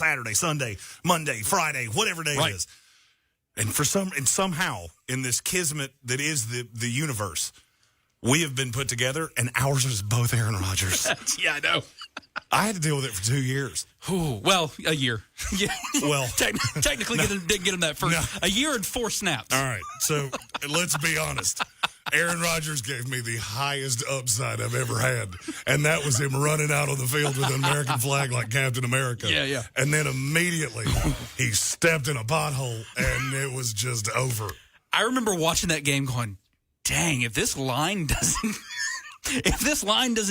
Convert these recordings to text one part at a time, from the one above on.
Saturday, Sunday, Monday, Friday, whatever day it is. And somehow in this kismet that is the universe, we have been put together, and ours is both Aaron Rodgers. Yeah, I know. I had to deal with it for 2 years. Ooh, well, a year. Yeah. Well, technically didn't get him that first. No. A year and 4 snaps. All right, so let's be honest. Aaron Rodgers gave me the highest upside I've ever had, and that was him running out on the field with an American flag like Captain America. Yeah. And then immediately he stepped in a pothole, and it was just over. I remember watching that game going, dang, if this line doesn't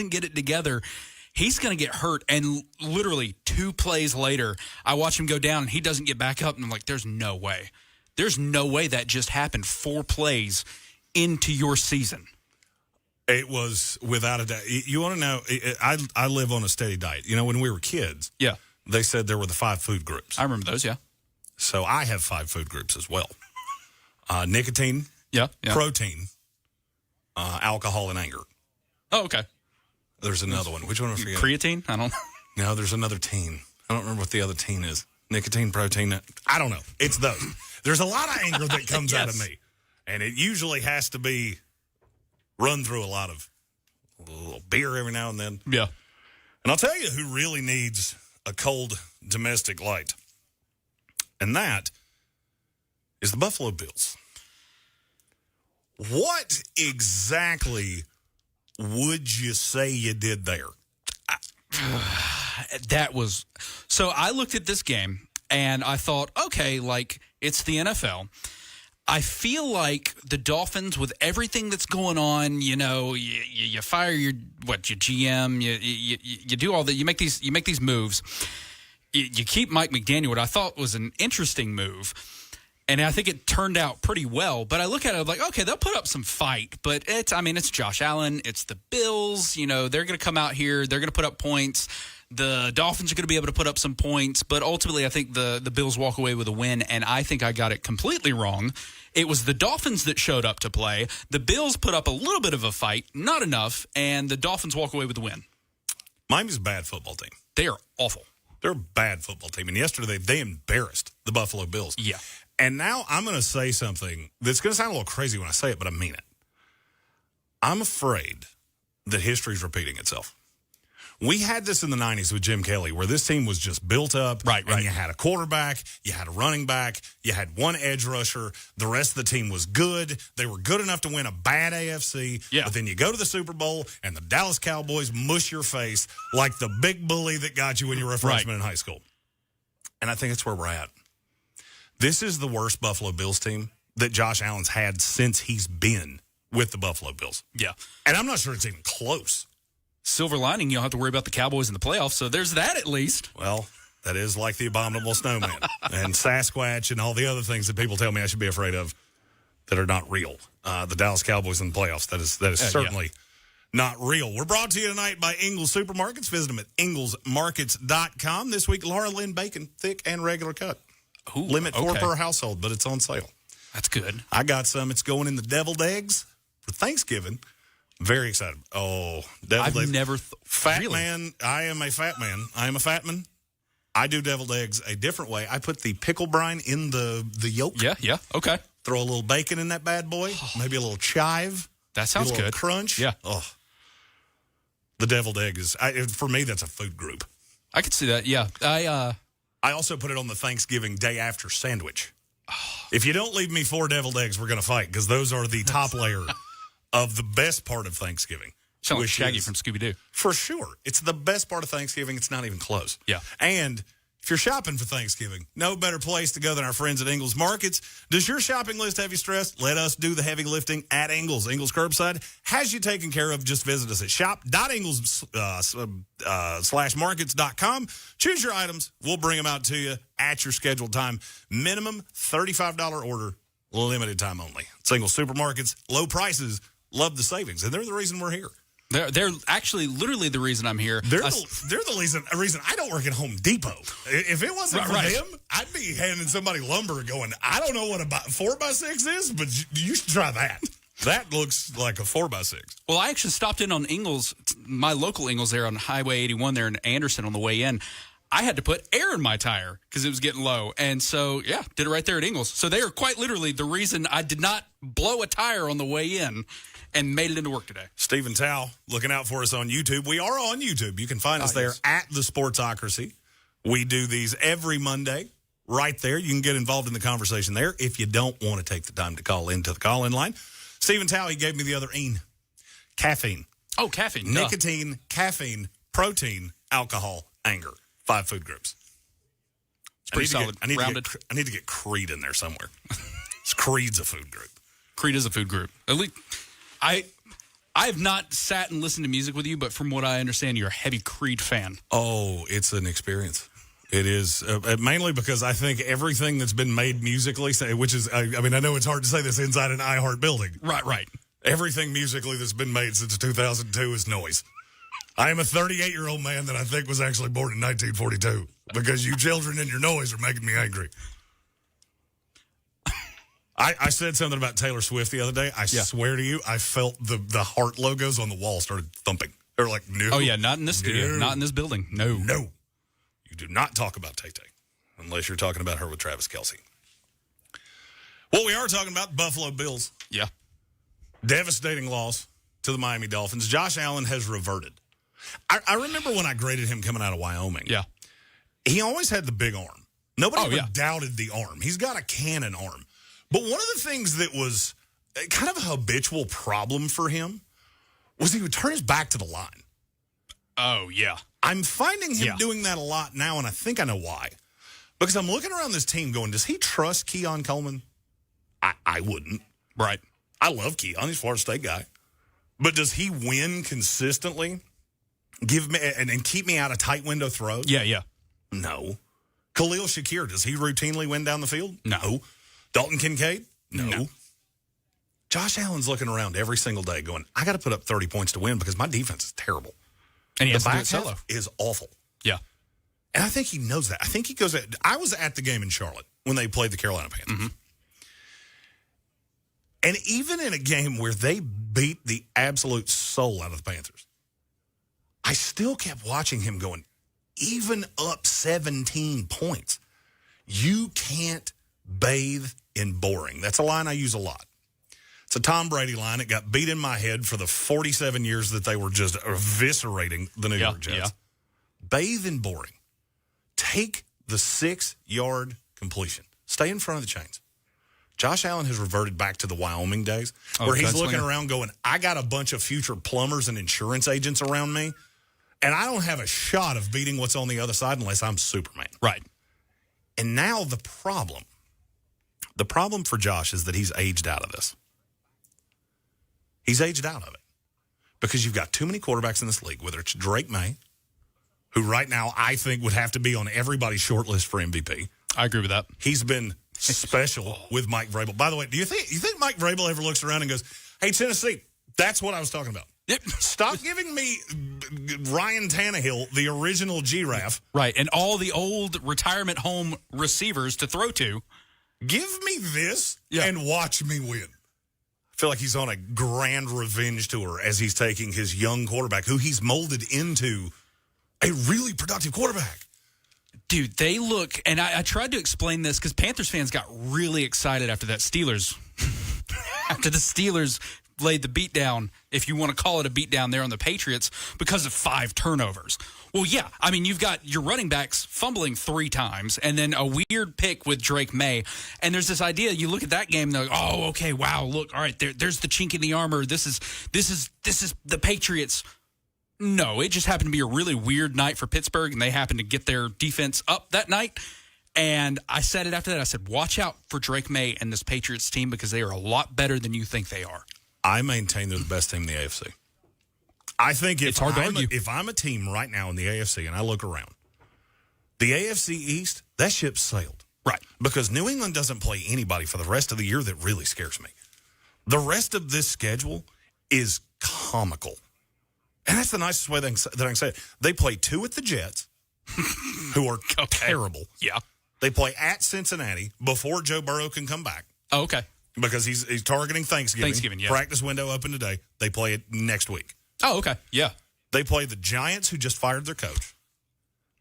get it together, he's going to get hurt. And literally 2 plays later, I watch him go down, and he doesn't get back up, and I'm like, there's no way. There's no way that just happened 4 plays into your season. It was without a doubt. You want to know, I live on a steady diet. You know, when we were kids, they said there were the 5 food groups. I remember those, yeah. So I have 5 food groups as well. Nicotine, protein, alcohol, and anger. Oh, okay. There's another one. Which one was I forget? Creatine? I don't know. No, there's another teen. I don't remember what the other teen is. Nicotine, protein. I don't know. It's those. There's a lot of anger that comes out of me. And it usually has to be run through a little beer every now and then. Yeah. And I'll tell you who really needs a cold domestic light. And that is the Buffalo Bills. What exactly would you say you did there? So I looked at this game and I thought, okay, like it's the NFL. I feel like the Dolphins, with everything that's going on, you know, you fire your GM, you do all that, you make these moves, you keep Mike McDaniel, what I thought was an interesting move, and I think it turned out pretty well. But I look at it, I'm like, okay, they'll put up some fight, but it's Josh Allen, it's the Bills, you know, they're going to come out here, they're going to put up points. The Dolphins are going to be able to put up some points, but ultimately I think the Bills walk away with a win, and I think I got it completely wrong. It was the Dolphins that showed up to play. The Bills put up a little bit of a fight, not enough, and the Dolphins walk away with the win. Miami's a bad football team. They are awful. They're a bad football team, and yesterday they embarrassed the Buffalo Bills. Yeah. And now I'm going to say something that's going to sound a little crazy when I say it, but I mean it. I'm afraid that history's repeating itself. We had this in the 90s with Jim Kelly, where this team was just built up. Right. And you had a quarterback, you had a running back, you had one edge rusher. The rest of the team was good. They were good enough to win a bad AFC. Yeah. But then you go to the Super Bowl, and the Dallas Cowboys mush your face like the big bully that got you when you were a freshman in high school. And I think it's where we're at. This is the worst Buffalo Bills team that Josh Allen's had since he's been with the Buffalo Bills. Yeah. And I'm not sure it's even close. Silver lining, you don't have to worry about the Cowboys in the playoffs, so there's that at least. Well, that is like the abominable snowman and Sasquatch and all the other things that people tell me I should be afraid of that are not real. The Dallas Cowboys in the playoffs, that is certainly not real. We're brought to you tonight by Ingles Supermarkets. Visit them at inglesmarkets.com. This week, Laura Lynn bacon, thick and regular cut. Ooh, Limit 4 per household, but it's on sale. That's good. I got some. It's going in the deviled eggs for Thanksgiving. Very excited. Oh, deviled eggs. I've never fat really? Man. I am a fat man. I am a fat man. I do deviled eggs a different way. I put the pickle brine in the yolk. Yeah. Okay. Throw a little bacon in that bad boy. Maybe a little chive. That sounds good. Crunch. Yeah. Oh, the deviled egg is for me. That's a food group. I could see that. Yeah. I also put it on the Thanksgiving day after sandwich. If you don't leave me 4 deviled eggs, we're going to fight, because those are the top layer of the best part of Thanksgiving. Sounds like Shaggy from Scooby-Doo. For sure. It's the best part of Thanksgiving. It's not even close. Yeah. And if you're shopping for Thanksgiving, no better place to go than our friends at Ingles Markets. Does your shopping list have you stressed? Let us do the heavy lifting at Ingles. Ingles Curbside has you taken care of. Just visit us at shop.ingles/markets.com. Choose your items. We'll bring them out to you at your scheduled time. Minimum $35 order, limited time only. It's Ingles Supermarkets. Low prices, love the savings, and they're the reason we're here. They're actually literally the reason I'm here. They're the reason I don't work at Home Depot. If it wasn't for them, I'd be handing somebody lumber going, I don't know what a 4x6 is, but you should try that. That looks like a 4x6. Well, I actually stopped in on Ingles, my local Ingles there on Highway 81 there in Anderson on the way in. I had to put air in my tire because it was getting low. And so, yeah, did it right there at Ingles. So they are quite literally the reason I did not blow a tire on the way in and made it into work today. Stephen Tao looking out for us on YouTube. We are on YouTube. You can find us there at the Sportsocracy. We do these every Monday right there. You can get involved in the conversation there if you don't want to take the time to call into the call-in line. Stephen Tao, he gave me the other "-ine." Caffeine. Oh, caffeine. Nicotine, caffeine, protein, alcohol, anger. 5 food groups. It's pretty solid. I need to get Creed in there somewhere. Creed's a food group. Creed is a food group. At least I have not sat and listened to music with you, but from what I understand, you're a heavy Creed fan. Oh, it's an experience. It is, mainly because I think everything that's been made musically, which is, I know it's hard to say this inside an iHeart building. Right. Everything musically that's been made since 2002 is noise. I am a 38-year-old man that I think was actually born in 1942 because you children and your noise are making me angry. I said something about Taylor Swift the other day. I swear to you, I felt the heart logos on the wall started thumping. They were like, no. Oh, yeah, not in this studio, not in this building. No. You do not talk about Tay-Tay unless you're talking about her with Travis Kelce. What we are talking about, Buffalo Bills. Yeah. Devastating loss to the Miami Dolphins. Josh Allen has reverted. I remember when I graded him coming out of Wyoming. Yeah. He always had the big arm. Nobody ever doubted the arm. He's got a cannon arm. But one of the things that was kind of a habitual problem for him was he would turn his back to the line. Oh, yeah. I'm finding him doing that a lot now, and I think I know why. Because I'm looking around this team going, does he trust Keon Coleman? I wouldn't. Right. I love Keon. He's a Florida State guy. But does he win consistently? Give me and keep me out of tight window throws? Yeah. No. Khalil Shakir, does he routinely win down the field? No. Dalton Kincaid? No. Josh Allen's looking around every single day going, I got to put up 30 points to win because my defense is terrible. And he has the to do back it solo. half is awful. Yeah. And I think he knows that. I think he goes I was at the game in Charlotte when they played the Carolina Panthers. Mm-hmm. And even in a game where they beat the absolute soul out of the Panthers, I still kept watching him going, even up 17 points, you can't bathe in boring. That's a line I use a lot. It's a Tom Brady line. It got beat in my head for the 47 years that they were just eviscerating the New York Jets. Yeah. Bathe in boring. Take the 6-yard completion. Stay in front of the chains. Josh Allen has reverted back to the Wyoming days where he's looking around going, I got a bunch of future plumbers and insurance agents around me, and I don't have a shot of beating what's on the other side unless I'm Superman. Right. And now the problem for Josh is that he's aged out of this. He's aged out of it because you've got too many quarterbacks in this league, whether it's Drake May, who right now I think would have to be on everybody's short list for MVP. I agree with that. He's been special with Mike Vrabel. By the way, do you think Mike Vrabel ever looks around and goes, hey, Tennessee, that's what I was talking about. Yep. Stop giving me Ryan Tannehill, the original giraffe. Right, and all the old retirement home receivers to throw to. Give me this and watch me win. I feel like he's on a grand revenge tour as he's taking his young quarterback, who he's molded into a really productive quarterback. Dude, they look, and I tried to explain this because Panthers fans got really excited after that Steelers, after the Steelers laid the beatdown, if you want to call it a beatdown there on the Patriots, because of 5 turnovers. Well, yeah, I mean, you've got your running backs fumbling 3 times and then a weird pick with Drake May. And there's this idea, you look at that game, and they're like, oh, okay, wow, look, all right, there's the chink in the armor. This is the Patriots. No, it just happened to be a really weird night for Pittsburgh, and they happened to get their defense up that night. And I said it after that. I said, watch out for Drake May and this Patriots team because they are a lot better than you think they are. I maintain they're the best team in the AFC. I think it's hard to argue. If I'm a team right now in the AFC and I look around, the AFC East, that ship sailed. Right. Because New England doesn't play anybody for the rest of the year that really scares me. The rest of this schedule is comical. And that's the nicest way that I can say it. They play 2 at the Jets, who are terrible. Yeah. They play at Cincinnati before Joe Burrow can come back. Oh, okay. Because he's targeting Thanksgiving. Yeah. Practice window open today. They play it next week. Oh, okay. Yeah. They play the Giants, who just fired their coach.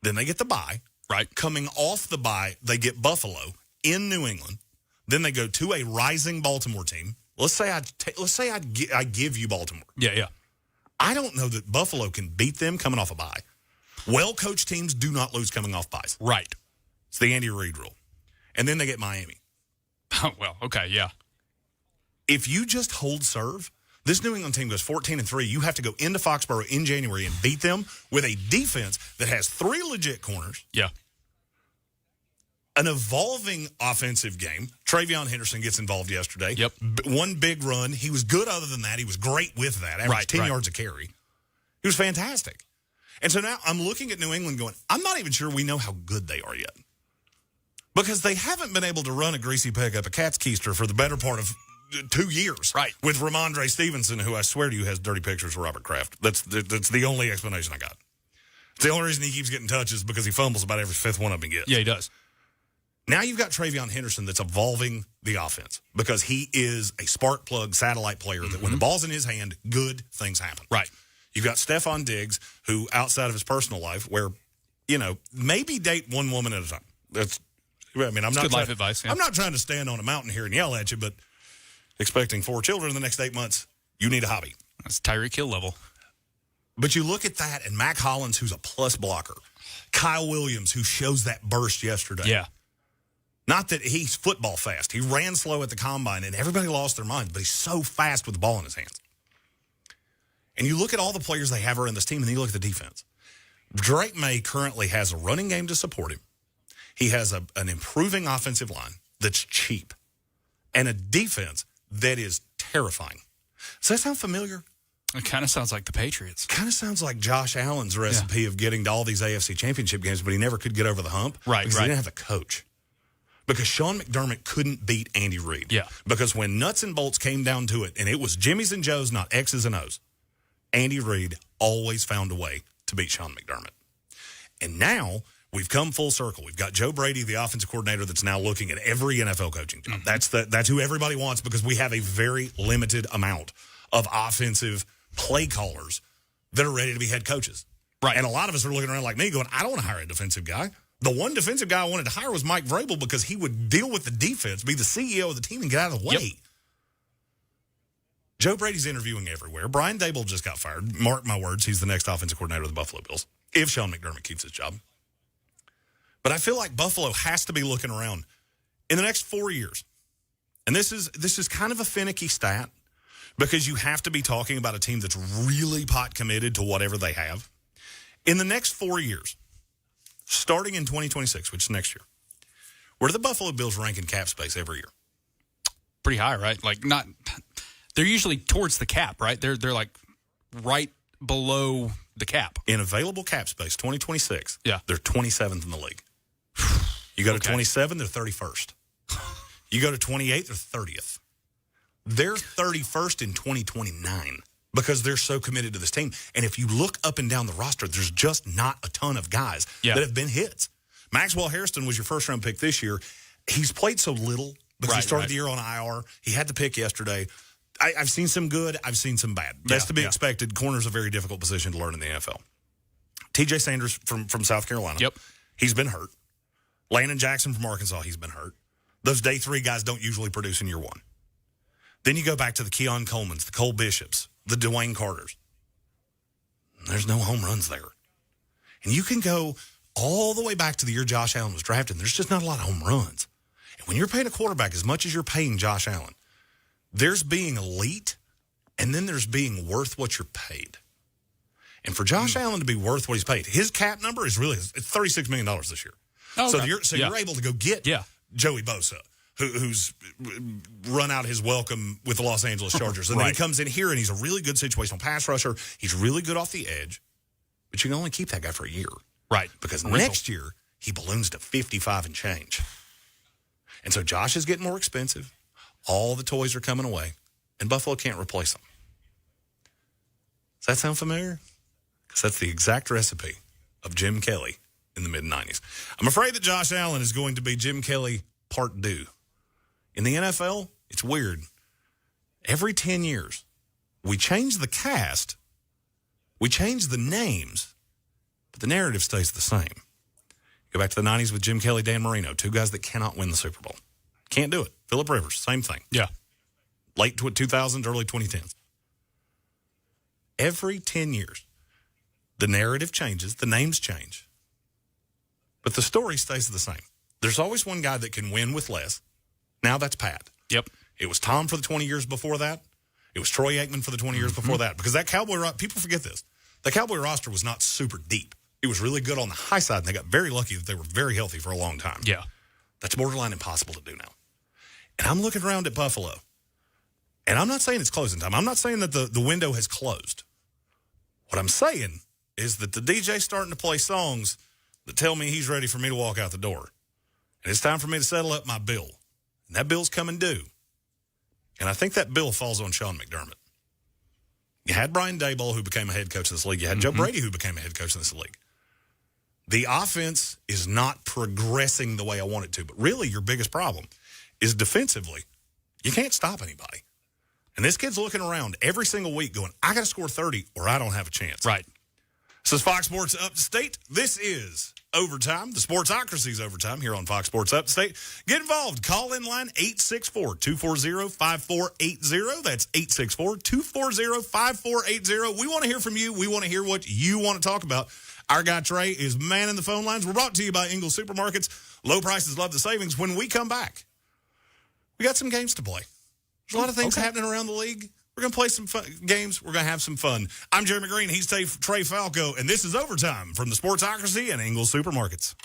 Then they get the bye. Right. Coming off the bye, they get Buffalo in New England. Then they go to a rising Baltimore team. Let's say I give you Baltimore. Yeah. I don't know that Buffalo can beat them coming off a bye. Well-coached teams do not lose coming off byes. Right. It's the Andy Reid rule. And then they get Miami. Oh, well, okay, yeah. If you just hold serve, this New England team goes 14-3. You have to go into Foxborough in January and beat them with a defense that has 3 legit corners. Yeah. An evolving offensive game. Travion Henderson gets involved yesterday. Yep. One big run. He was good other than that. He was great with that. Averaged 10 yards a carry. He was fantastic. And so now I'm looking at New England going, I'm not even sure we know how good they are yet. Because they haven't been able to run a greasy peg up a cat's keister for the better part of 2 years. Right. With Ramondre Stevenson, who I swear to you has dirty pictures of Robert Kraft. That's the only explanation I got. It's the only reason he keeps getting touches because he fumbles about every 5th one of them he gets. Yeah, he does. Now you've got Travion Henderson that's evolving the offense because he is a spark plug satellite player that when the ball's in his hand, good things happen. Right. You've got Stephon Diggs, who outside of his personal life, where, maybe date one woman at a time. I'm not good life advice. Yeah. I'm not trying to stand on a mountain here and yell at you, but expecting 4 children in the next 8 months, you need a hobby. That's Tyreek Hill level. But you look at that, and Mac Hollins, who's a plus blocker, Kyle Williams, who shows that burst yesterday. Yeah. Not that he's football fast. He ran slow at the combine, and everybody lost their minds, but he's so fast with the ball in his hands. And you look at all the players they have around this team, and then you look at the defense. Drake May currently has a running game to support him. He has an improving offensive line that's cheap and a defense that is terrifying. Does that sound familiar? It kind of sounds like the Patriots. Kind of sounds like Josh Allen's recipe of getting to all these AFC championship games, but he never could get over the hump. Right, because right. he didn't have a coach. Because Sean McDermott couldn't beat Andy Reid. Yeah. Because when nuts and bolts came down to it, and it was Jimmys and Joes, not X's and O's, Andy Reid always found a way to beat Sean McDermott. And now we've come full circle. We've got Joe Brady, the offensive coordinator, that's now looking at every NFL coaching job. That's who everybody wants because we have a very limited amount of offensive play callers that are ready to be head coaches. Right. And a lot of us are looking around like me going, I don't want to hire a defensive guy. The one defensive guy I wanted to hire was Mike Vrabel because he would deal with the defense, be the CEO of the team, and get out of the way. Yep. Joe Brady's interviewing everywhere. Brian Daboll just got fired. Mark my words, he's the next offensive coordinator of the Buffalo Bills, if Sean McDermott keeps his job. But I feel like Buffalo has to be looking around in the next 4 years. And this is kind of a finicky stat because you have to be talking about a team that's really pot committed to whatever they have. In the next 4 years, starting in 2026, which is next year, where do the Buffalo Bills rank in cap space every year? Pretty high, right? Like not. They're usually towards the cap, right? They're like right below the cap. In available cap space, 2026, yeah, they're 27th in the league. You go to 27, they're 31st. You go to 28, they're 30th. They're 31st in 2029 because they're so committed to this team. And if you look up and down the roster, there's just not a ton of guys that have been hits. Maxwell Hairston was your first-round pick this year. He's played so little because he started the year on IR. He had the pick yesterday. I've seen some good. I've seen some bad. That's to be expected. Corner's a very difficult position to learn in the NFL. TJ Sanders from South Carolina. Yep. He's been hurt. Landon Jackson from Arkansas. He's been hurt. Those day 3 guys don't usually produce in year 1. Then you go back to the Keon Colemans, the Cole Bishops, the Dwayne Carters. There's no home runs there. And you can go all the way back to the year Josh Allen was drafted, and there's just not a lot of home runs. And when you're paying a quarterback as much as you're paying Josh Allen, there's being elite, and then there's being worth what you're paid. And for Josh Allen to be worth what he's paid, his cap number is really it's $36 million this year. Oh, okay. You're able to go get Joey Bosa, who's run out his welcome with the Los Angeles Chargers. And then he comes in here, and he's a really good situational pass rusher. He's really good off the edge. But you can only keep that guy for a year. Right. Because next year, he balloons to 55 and change. And so Josh is getting more expensive. All the toys are coming away, and Buffalo can't replace them. Does that sound familiar? Because that's the exact recipe of Jim Kelly in the mid-'90s. I'm afraid that Josh Allen is going to be Jim Kelly part 2. In the NFL, it's weird. Every 10 years, we change the cast, we change the names, but the narrative stays the same. Go back to the 90s with Jim Kelly, Dan Marino, two guys that cannot win the Super Bowl. Can't do it. Phillip Rivers, same thing. Yeah. Late 2000s, early 2010s. Every 10 years, the narrative changes, the names change, but the story stays the same. There's always one guy that can win with less. Now that's Pat. Yep. It was Tom for the 20 years before that. It was Troy Aikman for the 20 years before that. Because that Cowboy, people forget this. The Cowboy roster was not super deep. It was really good on the high side, and they got very lucky that they were very healthy for a long time. Yeah. That's borderline impossible to do now. And I'm looking around at Buffalo, and I'm not saying it's closing time. I'm not saying that the window has closed. What I'm saying is that the DJ's starting to play songs that tell me he's ready for me to walk out the door. And it's time for me to settle up my bill. And that bill's coming due. And I think that bill falls on Sean McDermott. You had Brian Daboll, who became a head coach of this league. You had Joe Brady, who became a head coach in this league. The offense is not progressing the way I want it to. But really, your biggest problem is defensively. You can't stop anybody. And this kid's looking around every single week going, I got to score 30 or I don't have a chance. Right. This is Fox Sports Upstate. This is Overtime, the Sportsocracy's Overtime here on Fox Sports Upstate. Get involved. Call in line 864-240-5480. That's 864-240-5480. We want to hear from you. We want to hear what you want to talk about. Our guy Trey is manning the phone lines. We're brought to you by England Supermarkets. Low prices, love the savings. When we come back, we got some games to play. There's a lot of things happening around the league. We're going to play some fun games. We're going to have some fun. I'm Jeremy Greene. He's Trey Falco, and this is Overtime from the Sportsocracy and Ingles Supermarkets.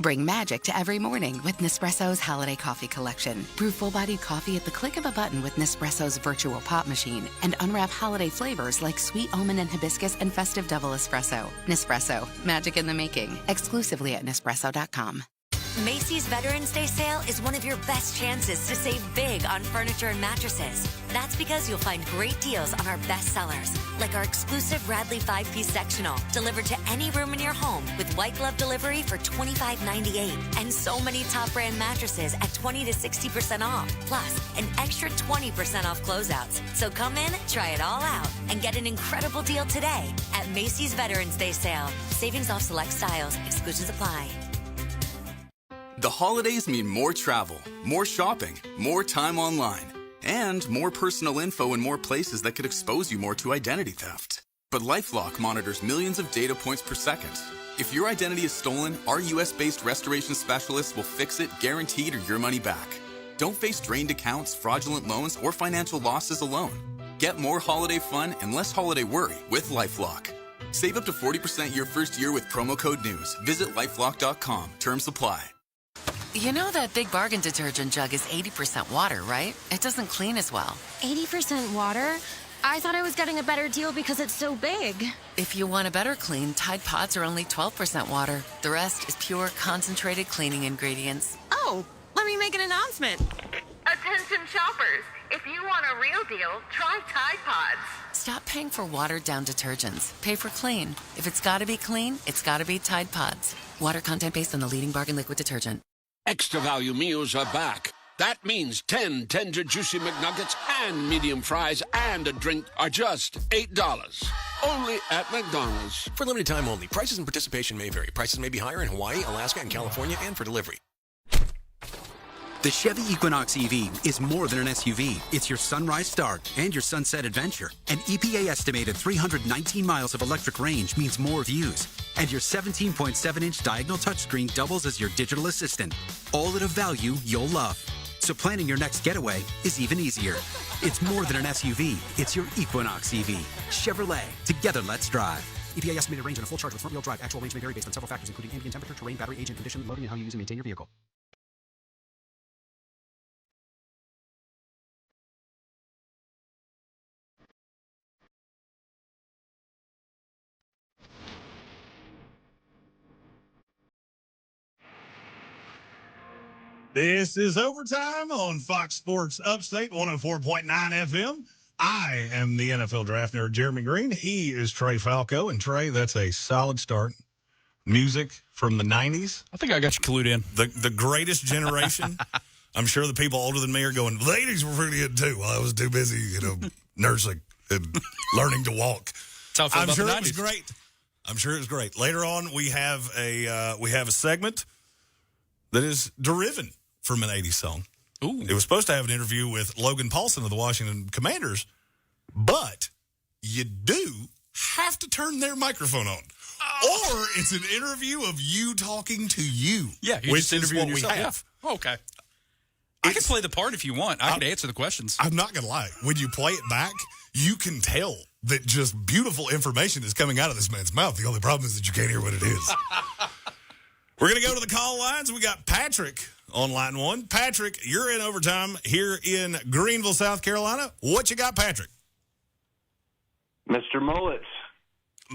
Bring magic to every morning with Nespresso's Holiday Coffee Collection. Brew full-bodied coffee at the click of a button with Nespresso's virtual pop machine and unwrap holiday flavors like sweet almond and hibiscus and festive double espresso. Nespresso, magic in the making. Exclusively at Nespresso.com. Macy's Veterans Day sale is one of your best chances to save big on furniture and mattresses. That's because you'll find great deals on our best sellers, like our exclusive Radley 5-piece sectional, delivered to any room in your home with white glove delivery for $25.98. And so many top brand mattresses at 20 to 60% off, plus an extra 20% off closeouts. So come in, try it all out, and get an incredible deal today at Macy's Veterans Day sale. Savings off select styles. Exclusions apply. The holidays mean more travel, more shopping, more time online, and more personal info in more places that could expose you more to identity theft. But LifeLock monitors millions of data points per second. If your identity is stolen, our U.S.-based restoration specialists will fix it, guaranteed, or your money back. Don't face drained accounts, fraudulent loans, or financial losses alone. Get more holiday fun and less holiday worry with LifeLock. Save up to 40% your first year with promo code NEWS. Visit LifeLock.com. Terms apply. You know that Big Bargain detergent jug is 80% water, right? It doesn't clean as well. 80% water? I thought I was getting a better deal because it's so big. If you want a better clean, Tide Pods are only 12% water. The rest is pure, concentrated cleaning ingredients. Oh, let me make an announcement. Attention shoppers, if you want a real deal, try Tide Pods. Stop paying for watered-down detergents. Pay for clean. If it's got to be clean, it's got to be Tide Pods. Water content based on the leading bargain liquid detergent. Extra value meals are back. That means 10 tender, juicy McNuggets and medium fries and a drink are just $8. Only at McDonald's. For limited time only. Prices and participation may vary. Prices may be higher in Hawaii, Alaska, and California, and for delivery. The Chevy Equinox EV is more than an SUV. It's your sunrise start and your sunset adventure. An EPA estimated 319 miles of electric range means more views. And your 17.7-inch diagonal touchscreen doubles as your digital assistant. All at a value you'll love. So planning your next getaway is even easier. It's more than an SUV. It's your Equinox EV. Chevrolet. Together, let's drive. EPA estimated range on a full charge with front-wheel drive. Actual range may vary based on several factors, including ambient temperature, terrain, battery age and condition, loading, and how you use and maintain your vehicle. This is Overtime on Fox Sports Upstate 104.9 FM. I am the NFL draft nerd, Jeremy Greene. He is Trey Falco. And Trey, that's a solid start. Music from the 90s. I think I got you clued in. The greatest generation. I'm sure the people older than me are going, the 80s were pretty good too. Well, I was too busy, nursing and learning to walk. I'm sure it was great. I'm sure it was great. Later on, we have a segment that is derived from an 80s song. Ooh. It was supposed to have an interview with Logan Paulson of the Washington Commanders, but you do have to turn their microphone on. Or it's an interview of you talking to you. Yeah, you're which just is interviewing what we yourself. have. Yeah. Okay. I can play the part if you want. I can answer the questions. I'm not going to lie. When you play it back, you can tell that just beautiful information is coming out of this man's mouth. The only problem is that you can't hear what it is. We're going to go to the call lines. We got Patrick on line 1. Patrick, you're in overtime here in Greenville, South Carolina. What you got, Patrick? Mr. Mullets.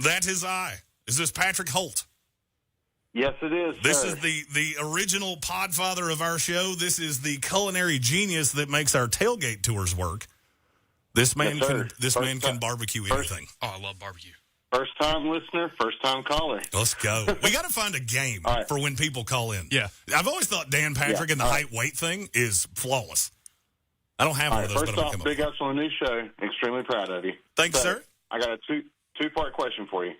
That is I. Is this Patrick Holt? Yes, it is. This sir. is the original podfather of our show. This is the culinary genius that makes our tailgate tours work. This man can barbecue anything. Oh, I love barbecue. First time listener, first time caller. Let's go. We got to find a game for when people call in. Yeah. I've always thought Dan Patrick and the height weight thing is flawless. I don't have one of those, first but I'm off, going to big ups on the new show. Extremely proud of you. Thanks, sir. I got a two-part question for you.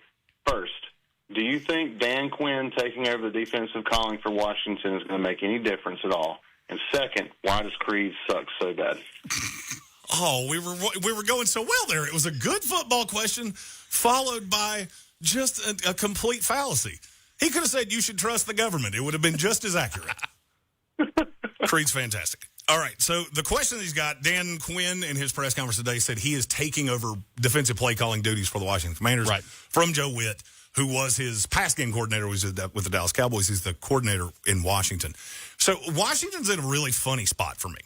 First, do you think Dan Quinn taking over the defensive calling for Washington is going to make any difference at all? And second, why does Creed suck so bad? Oh, we were going so well there. It was a good football question followed by just a complete fallacy. He could have said you should trust the government. It would have been just as accurate. Creed's fantastic. All right, so the question he's got, Dan Quinn in his press conference today said he is taking over defensive play calling duties for the Washington Commanders from Joe Witt, who was his pass game coordinator with the Dallas Cowboys. He's the coordinator in Washington. So Washington's in a really funny spot for me.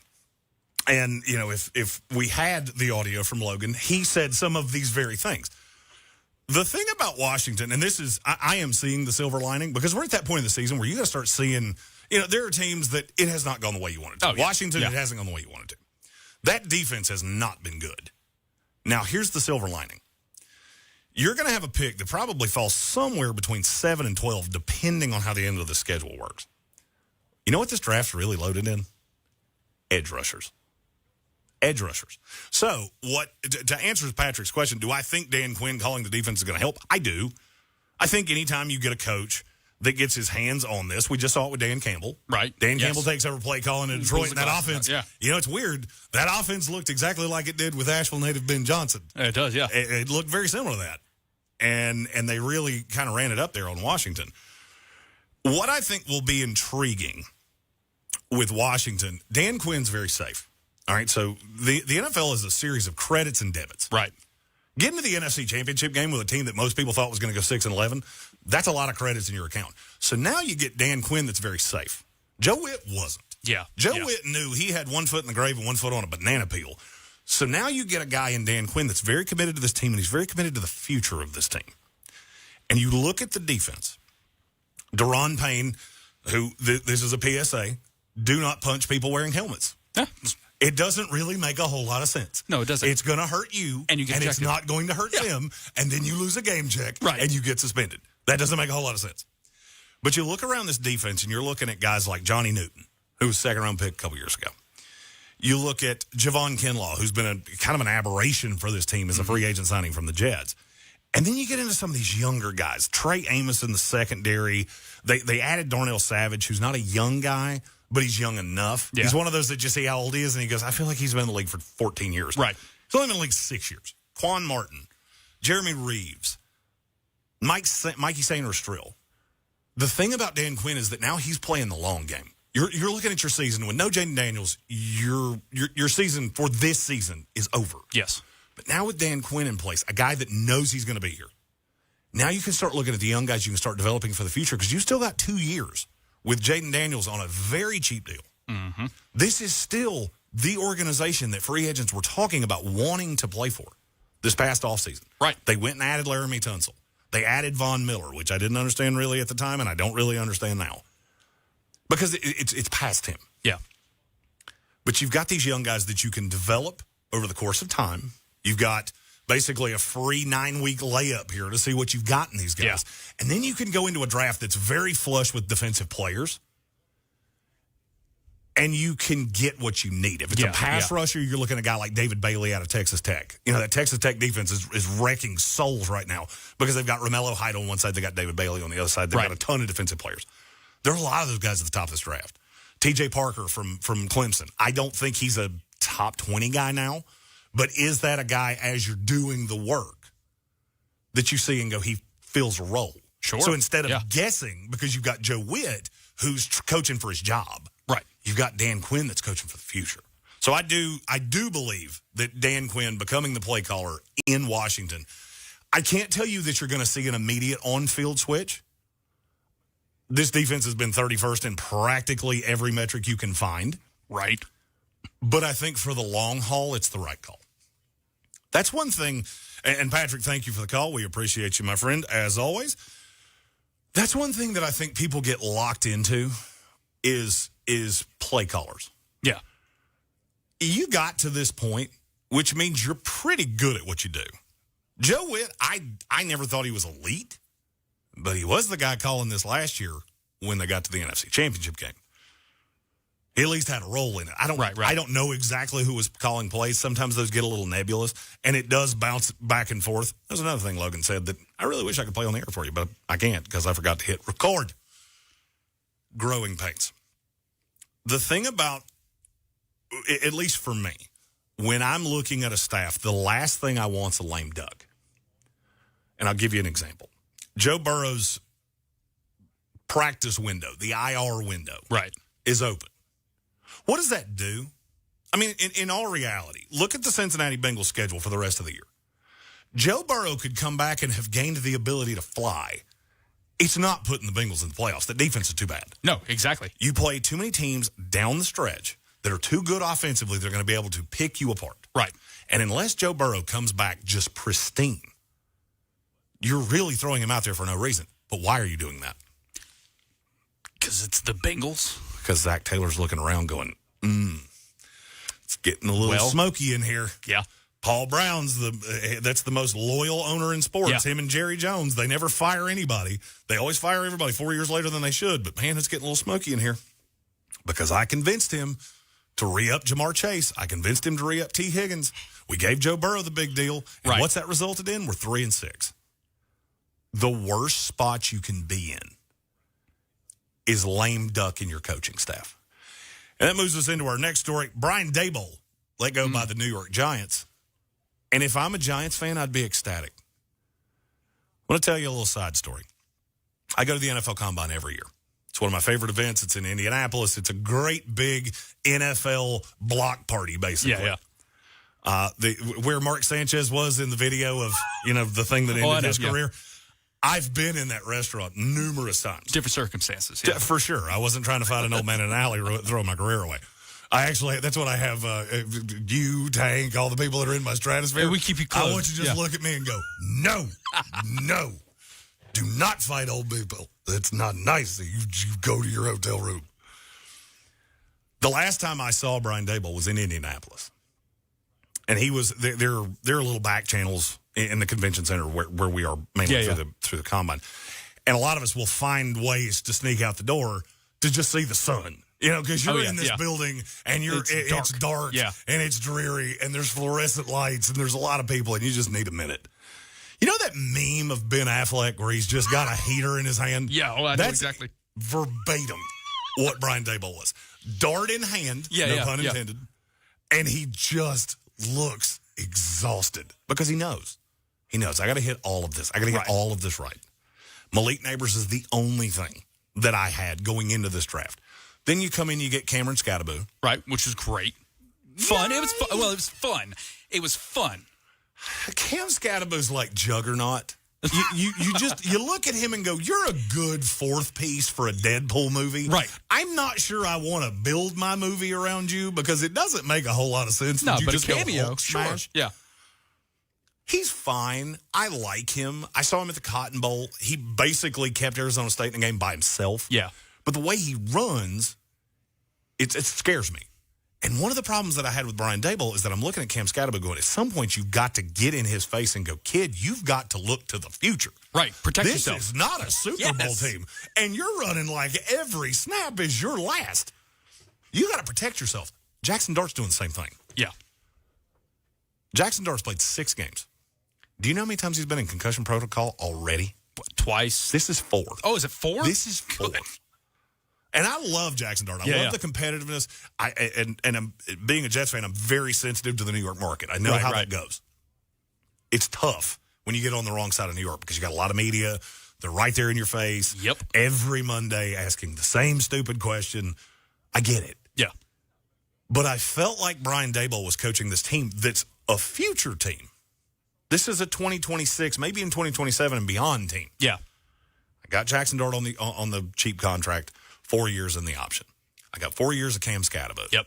And, you know, if we had the audio from Logan, he said some of these very things. The thing about Washington, and this is, I am seeing the silver lining, because we're at that point of the season where you got to start seeing, you know, there are teams that it has not gone the way you wanted to. Washington, it hasn't gone the way you wanted to. That defense has not been good. Now, here's the silver lining. You're going to have a pick that probably falls somewhere between 7 and 12, depending on how the end of the schedule works. You know what this draft's really loaded in? Edge rushers. Edge rushers. So, to answer Patrick's question, do I think Dan Quinn calling the defense is going to help? I do. I think anytime you get a coach that gets his hands on this, we just saw it with Dan Campbell. Right. Dan Campbell takes over play calling in Detroit, and that offense, you know, it's weird. That offense looked exactly like it did with Asheville native Ben Johnson. It does, yeah. It looked very similar to that. And they really kind of ran it up there on Washington. What I think will be intriguing with Washington, Dan Quinn's very safe. All right, so the NFL is a series of credits and debits. Right. Getting to the NFC Championship game with a team that most people thought was going to go 6-11, that's a lot of credits in your account. So now you get Dan Quinn that's very safe. Joe Witt wasn't. Yeah. Joe Witt knew he had one foot in the grave and one foot on a banana peel. So now you get a guy in Dan Quinn that's very committed to this team, and he's very committed to the future of this team. And you look at the defense. Daron Payne, who this is a PSA, do not punch people wearing helmets. Yeah. It doesn't really make a whole lot of sense. No, it doesn't. It's going to hurt you, and it's not going to hurt them, and then you lose a game check, and you get suspended. That doesn't make a whole lot of sense. But you look around this defense, and you're looking at guys like Johnny Newton, who was a second-round pick a couple years ago. You look at Javon Kinlaw, who's been a kind of an aberration for this team as a free agent signing from the Jets. And then you get into some of these younger guys. Trey Amos in the secondary. They added Darnell Savage, who's not a young guy, but he's young enough. Yeah. He's one of those that just see how old he is, and he goes, I feel like he's been in the league for 14 years. Right. He's only been in the league 6 years. Quan Martin, Jeremy Reeves, Mikey Sainer-Strill. The thing about Dan Quinn is that now he's playing the long game. You're looking at your season. With no Jaden Daniels, your season for this season is over. Yes. But now with Dan Quinn in place, a guy that knows he's going to be here, now you can start looking at the young guys you can start developing for the future, because you still got 2 years with Jaden Daniels on a very cheap deal. Mm-hmm. This is still the organization that free agents were talking about wanting to play for this past offseason. Right. They went and added Laramie Tunsil. They added Von Miller, which I didn't understand really at the time, and I don't really understand now. Because it's past him. Yeah. But you've got these young guys that you can develop over the course of time. You've got basically a free 9-week layup here to see what you've got in these guys. Yeah. And then you can go into a draft that's very flush with defensive players. and you can get what you need. If it's a pass rusher, you're looking at a guy like David Bailey out of Texas Tech. You know, that Texas Tech defense is wrecking souls right now because they've got Romello Height on one side, they got David Bailey on the other side. They've got a ton of defensive players. There are a lot of those guys at the top of this draft. TJ Parker from Clemson. I don't think he's a top 20 guy now, but is that a guy, as you're doing the work, that you see and go, he fills a role? Sure. So instead of guessing, because you've got Joe Witt, who's coaching for his job, right? You've got Dan Quinn that's coaching for the future. So I do believe that Dan Quinn becoming the play caller in Washington, I can't tell you that you're going to see an immediate on-field switch. This defense has been 31st in practically every metric you can find. Right. But I think for the long haul, it's the right call. That's one thing. And Patrick, thank you for the call. We appreciate you, my friend, as always. That's one thing that I think people get locked into is play callers. Yeah. You got to this point, which means you're pretty good at what you do. Joe Witt, I never thought he was elite, but he was the guy calling this last year when they got to the NFC Championship game. He at least had a role in it. I don't know exactly who was calling plays. Sometimes those get a little nebulous, and it does bounce back and forth. There's another thing Logan said that I really wish I could play on the air for you, but I can't because I forgot to hit record. Growing pains. The thing about, at least for me, when I'm looking at a staff, the last thing I want is a lame duck. And I'll give you an example. Joe Burrow's practice window, the IR window, is open. What does that do? I mean, in all reality, look at the Cincinnati Bengals schedule for the rest of the year. Joe Burrow could come back and have gained the ability to fly. It's not putting the Bengals in the playoffs. The defense is too bad. No, exactly. You play too many teams down the stretch that are too good offensively, they're going to be able to pick you apart. Right. And unless Joe Burrow comes back just pristine, you're really throwing him out there for no reason. But why are you doing that? Because it's the Bengals. Because Zach Taylor's looking around going, it's getting a little smoky in here. Yeah. Paul Brown's that's the most loyal owner in sports. Yeah. Him and Jerry Jones, they never fire anybody. They always fire everybody 4 years later than they should. But, man, it's getting a little smoky in here. Because I convinced him to re-up Jamar Chase. I convinced him to re-up T. Higgins. We gave Joe Burrow the big deal. And what's that resulted in? We're 3-6. The worst spot you can be in is lame duck in your coaching staff. And that moves us into our next story. Brian Daboll let go by the New York Giants. And if I'm a Giants fan, I'd be ecstatic. I want to tell you a little side story. I go to the NFL Combine every year. It's one of my favorite events. It's in Indianapolis. It's a great big NFL block party, basically. Yeah. Where Mark Sanchez was in the video of, the thing that ended his career. I've been in that restaurant numerous times. Different circumstances. Yeah. For sure. I wasn't trying to find an old man in an alley throwing my career away. That's what I have, you, Tank, all the people that are in my stratosphere. Hey, we keep you close. I want you to just look at me and go, no, do not fight old people. It's not nice that you go to your hotel room. The last time I saw Brian Daboll was in Indianapolis. And he was, there are little back channels in the convention center where we are mainly through the combine. And a lot of us will find ways to sneak out the door to just see the sun. Because you're in this building and it's dark and it's dreary and there's fluorescent lights and there's a lot of people and you just need a minute. You know that meme of Ben Affleck where he's just got a heater in his hand? Yeah, I know exactly. Verbatim what Brian Daboll was. Dart in hand, no pun intended, and he just looks exhausted because he knows. He knows, I got to hit all of this. I got to get all of this right. Malik Neighbors is the only thing that I had going into this draft. Then you come in, you get Cameron Scatterbo. Right, which was great. Fun. It was fun. Well, it was fun. It was fun. Cam Scatterbo's like Juggernaut. You look at him and go, you're a good fourth piece for a Deadpool movie. Right. I'm not sure I want to build my movie around you because it doesn't make a whole lot of sense. No, but just a cameo. Hulk smash. Sure. Yeah. He's fine. I like him. I saw him at the Cotton Bowl. He basically kept Arizona State in the game by himself. Yeah. But the way he runs, it scares me. And one of the problems that I had with Brian Daboll is that I'm looking at Cam Scatterbo going, at some point you've got to get in his face and go, kid, you've got to look to the future. Right. Protect yourself. This is not a Super Bowl team. And you're running like every snap is your last. You got to protect yourself. Jackson Dart's doing the same thing. Yeah. Jackson Dart's played 6 games. Do you know how many times he's been in concussion protocol already? Twice. This is 4. Oh, is it 4? This is 4. And I love Jackson Dart. I love the competitiveness. I'm, being a Jets fan, I'm very sensitive to the New York market. I know how that goes. It's tough when you get on the wrong side of New York because you got a lot of media. They're right there in your face. Yep. Every Monday asking the same stupid question. I get it. Yeah. But I felt like Brian Daboll was coaching this team that's a future team. This is a 2026, maybe in 2027 and beyond team. Yeah. I got Jackson Dart on the cheap contract, 4 years in the option. I got 4 years of Cam Scatterbo. Yep.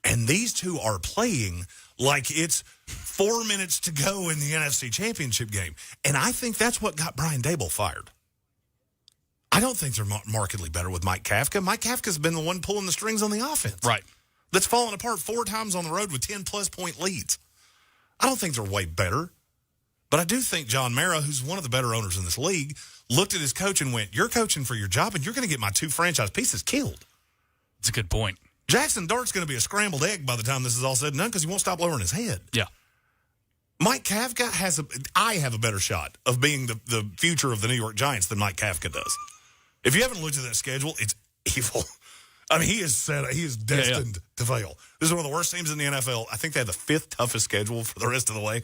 And these two are playing like it's 4 minutes to go in the NFC Championship game. And I think that's what got Brian Daboll fired. I don't think they're markedly better with Mike Kafka. Mike Kafka's been the one pulling the strings on the offense. Right. That's fallen apart 4 times on the road with 10-plus point leads. I don't think they're way better. But I do think John Mara, who's one of the better owners in this league, looked at his coach and went, you're coaching for your job, and you're going to get my 2 franchise pieces killed. That's a good point. Jackson Dart's going to be a scrambled egg by the time this is all said and done because he won't stop lowering his head. Yeah. Mike Kafka I have a better shot of being the future of the New York Giants than Mike Kafka does. If you haven't looked at that schedule, it's evil. I mean, he is destined to fail. This is one of the worst teams in the NFL. I think they had the 5th toughest schedule for the rest of the way.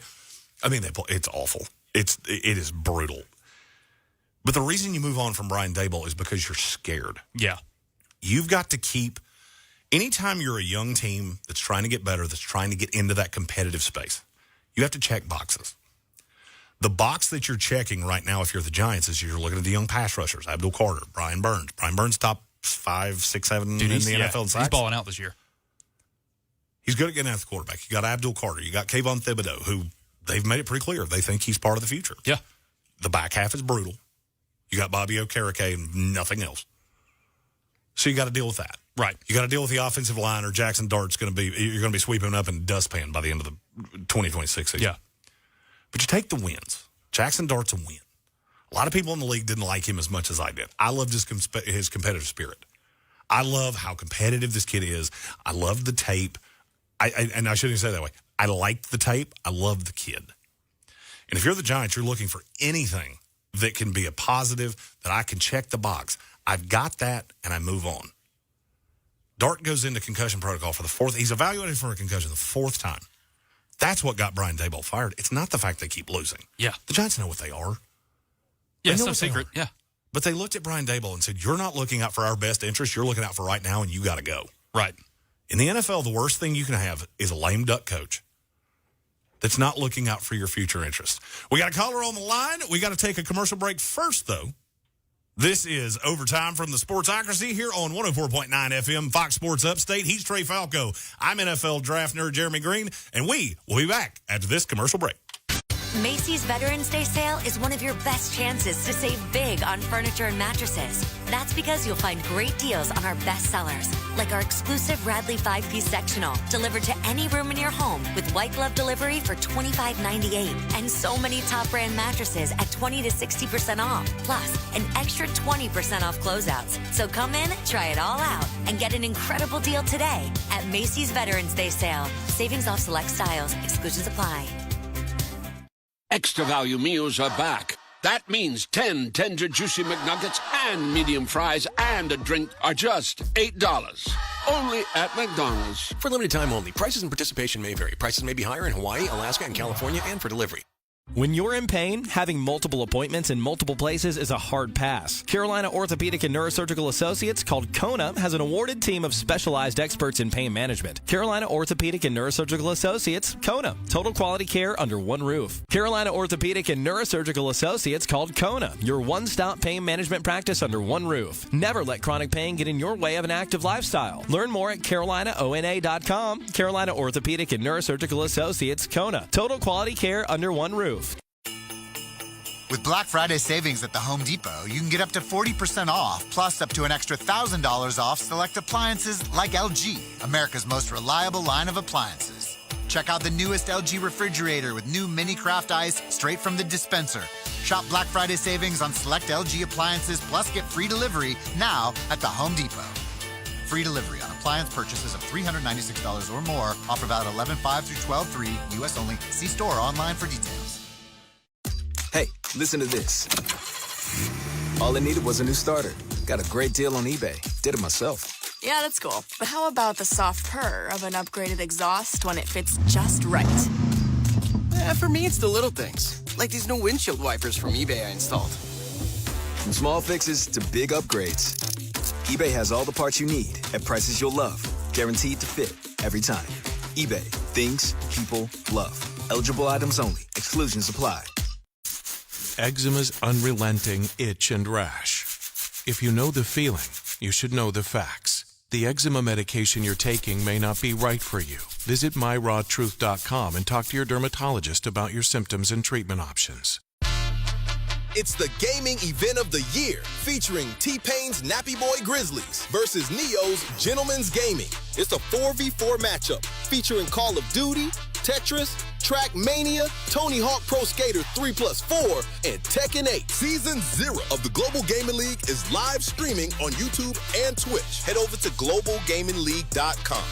I mean, it's awful. It is brutal. But the reason you move on from Brian Daboll is because you're scared. Yeah. You've got to keep, anytime you're a young team that's trying to get better, that's trying to get into that competitive space, you have to check boxes. The box that you're checking right now, if you're the Giants, is you're looking at the young pass rushers, Abdul Carter, Brian Burns. Brian Burns top 5, 6, 7 in the NFL in sacks. He's balling out this year. He's good at getting after the quarterback. You got Abdul Carter. You got Kayvon Thibodeau, who they've made it pretty clear. They think he's part of the future. Yeah. The back half is brutal. You got Bobby Okereke and nothing else. So you got to deal with that. Right. You got to deal with the offensive line, or Jackson Dart's you're going to be sweeping up in dustpan by the end of the 2026 season. Yeah. But you take the wins. Jackson Dart's a win. A lot of people in the league didn't like him as much as I did. I loved his competitive spirit. I love how competitive this kid is. I loved the tape. And I shouldn't say it that way. I liked the tape. I love the kid. And if you're the Giants, you're looking for anything that can be a positive, that I can check the box. I've got that, and I move on. Dart goes into concussion protocol for the 4th. He's evaluated for a concussion the 4th time. That's what got Brian Daboll fired. It's not the fact they keep losing. Yeah. The Giants know what they are. Yeah, it's no secret. Yeah. But they looked at Brian Daboll and said, you're not looking out for our best interest. You're looking out for right now, and you got to go. Right. In the NFL, the worst thing you can have is a lame duck coach that's not looking out for your future interests. We got a caller on the line. We got to take a commercial break first, though. This is Overtime from the Sportsocracy here on 104.9 FM, Fox Sports Upstate. He's Trey Falco. I'm NFL draft nerd Jeremy Greene, and we will be back after this commercial break. Macy's Veterans Day sale is one of your best chances to save big on furniture and mattresses. That's because you'll find great deals on our best sellers, like our exclusive Radley 5-piece sectional, delivered to any room in your home with white glove delivery for $25.98. And so many top brand mattresses at 20 to 60% off, plus an extra 20% off closeouts. So come in, try it all out, and get an incredible deal today at Macy's Veterans Day sale. Savings off select styles. Exclusions apply. Extra value meals are back. That means 10 tender, juicy McNuggets and medium fries and a drink are just $8. Only at McDonald's. For limited time only. Prices and participation may vary. Prices may be higher in Hawaii, Alaska, and California, and for delivery. When you're in pain, having multiple appointments in multiple places is a hard pass. Carolina Orthopedic and Neurosurgical Associates, called CONA, has an awarded team of specialized experts in pain management. Carolina Orthopedic and Neurosurgical Associates, CONA. Total quality care under one roof. Carolina Orthopedic and Neurosurgical Associates, called CONA. Your one-stop pain management practice under one roof. Never let chronic pain get in your way of an active lifestyle. Learn more at CarolinaONA.com. Carolina Orthopedic and Neurosurgical Associates, CONA. Total quality care under one roof. With Black Friday savings at the Home Depot, you can get up to 40% off, plus up to an extra $1,000 off select appliances like LG, America's most reliable line of appliances. Check out the newest LG refrigerator with new mini craft ice straight from the dispenser. Shop Black Friday savings on select LG appliances, plus get free delivery now at the Home Depot. Free delivery on appliance purchases of $396 or more. Offer valid 11/5 through 12/3. U.S. only. See store or online for details. Hey, listen to this. All it needed was a new starter. Got a great deal on eBay. Did it myself. Yeah, that's cool. But how about the soft purr of an upgraded exhaust when it fits just right? For me, it's the little things. Like these new windshield wipers from eBay I installed. From small fixes to big upgrades, eBay has all the parts you need at prices you'll love. Guaranteed to fit every time. eBay. Things people love. Eligible items only. Exclusions apply. Eczema's unrelenting itch and rash. If you know the feeling, you should know the facts. The eczema medication you're taking may not be right for you. Visit myrawtruth.com and talk to your dermatologist about your symptoms and treatment options. It's the gaming event of the year, featuring T-Pain's Nappy Boy Grizzlies versus Neo's Gentleman's Gaming. It's a 4v4 matchup featuring Call of Duty, Tetris, Trackmania, Tony Hawk Pro Skater 3+4, and Tekken 8. Season 0 of the Global Gaming League is live streaming on YouTube and Twitch. Head over to globalgamingleague.com.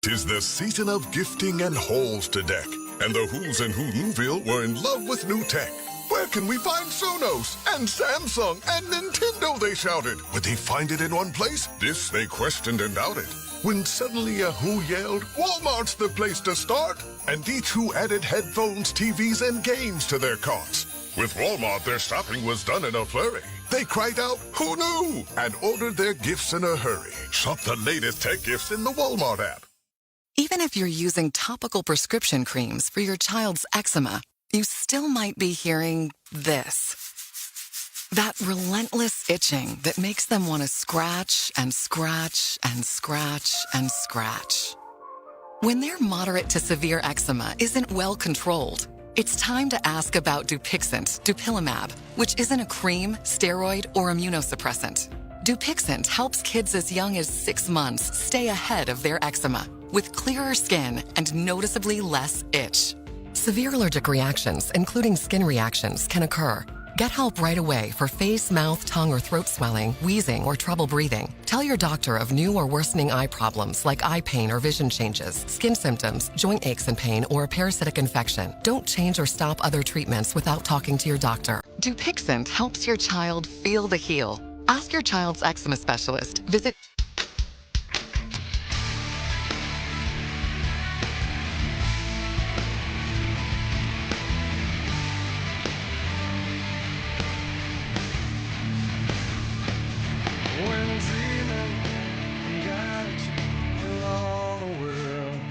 Tis the season of gifting and halls to deck, and the Who's in Hulu'ville were in love with new tech. Where can we find Sonos and Samsung and Nintendo, they shouted. Would they find it in one place? This they questioned and doubted. When suddenly a Who yelled, Walmart's the place to start. And each Who added headphones, TVs, and games to their carts. With Walmart, their shopping was done in a flurry. They cried out, who knew? And ordered their gifts in a hurry. Shop the latest tech gifts in the Walmart app. Even if you're using topical prescription creams for your child's eczema, you still might be hearing this. That relentless itching that makes them want to scratch and scratch and scratch and scratch. When their moderate to severe eczema isn't well controlled, it's time to ask about Dupixent, dupilumab, which isn't a cream, steroid, or immunosuppressant. Dupixent helps kids as young as 6 months stay ahead of their eczema with clearer skin and noticeably less itch. Severe allergic reactions, including skin reactions, can occur. Get help right away for face, mouth, tongue, or throat swelling, wheezing, or trouble breathing. Tell your doctor of new or worsening eye problems like eye pain or vision changes, skin symptoms, joint aches and pain, or a parasitic infection. Don't change or stop other treatments without talking to your doctor. Dupixent helps your child feel the heal. Ask your child's eczema specialist. Visit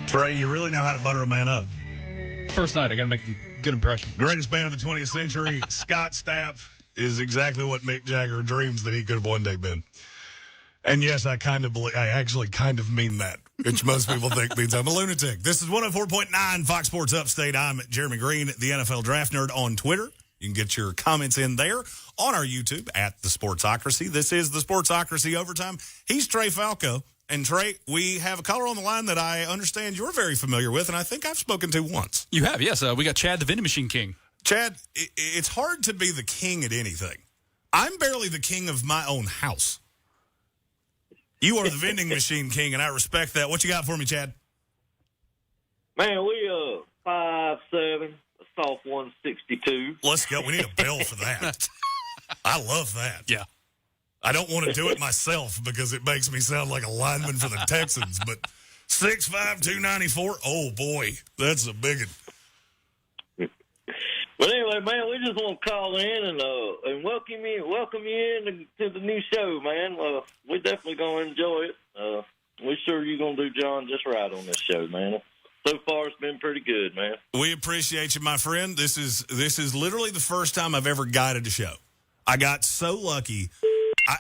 Trey, you really know how to butter a man up. First night, I got to make a good impression. Greatest band of the 20th century, Scott Stapp, is exactly what Mick Jagger dreams that he could have one day been. And yes, I actually kind of mean that, which most people think means I'm a lunatic. This is 104.9 Fox Sports Upstate. I'm Jeremy Greene, the NFL Draft Nerd on Twitter. You can get your comments in there on our YouTube at the Sportsocracy. This is the Sportsocracy Overtime. He's Trey Falco. And Trey, we have a caller on the line that I understand you're very familiar with, and I think I've spoken to once. You have, yes. We got Chad, the vending machine king. Chad, it's hard to be the king at anything. I'm barely the king of my own house. You are the vending machine king, and I respect that. What you got for me, Chad? Man, we 5'7", a soft 162. Let's go. We need a bell for that. I love that. Yeah. I don't want to do it myself because it makes me sound like a lineman for the Texans, but 6'5", 294, oh boy, that's a big one. But anyway, man, we just want to call in and welcome you in to the new show, man. We're definitely going to enjoy it. We're sure you're going to do John just right on this show, man. So far, it's been pretty good, man. We appreciate you, my friend. This is literally the first time I've ever guided a show. I got so lucky.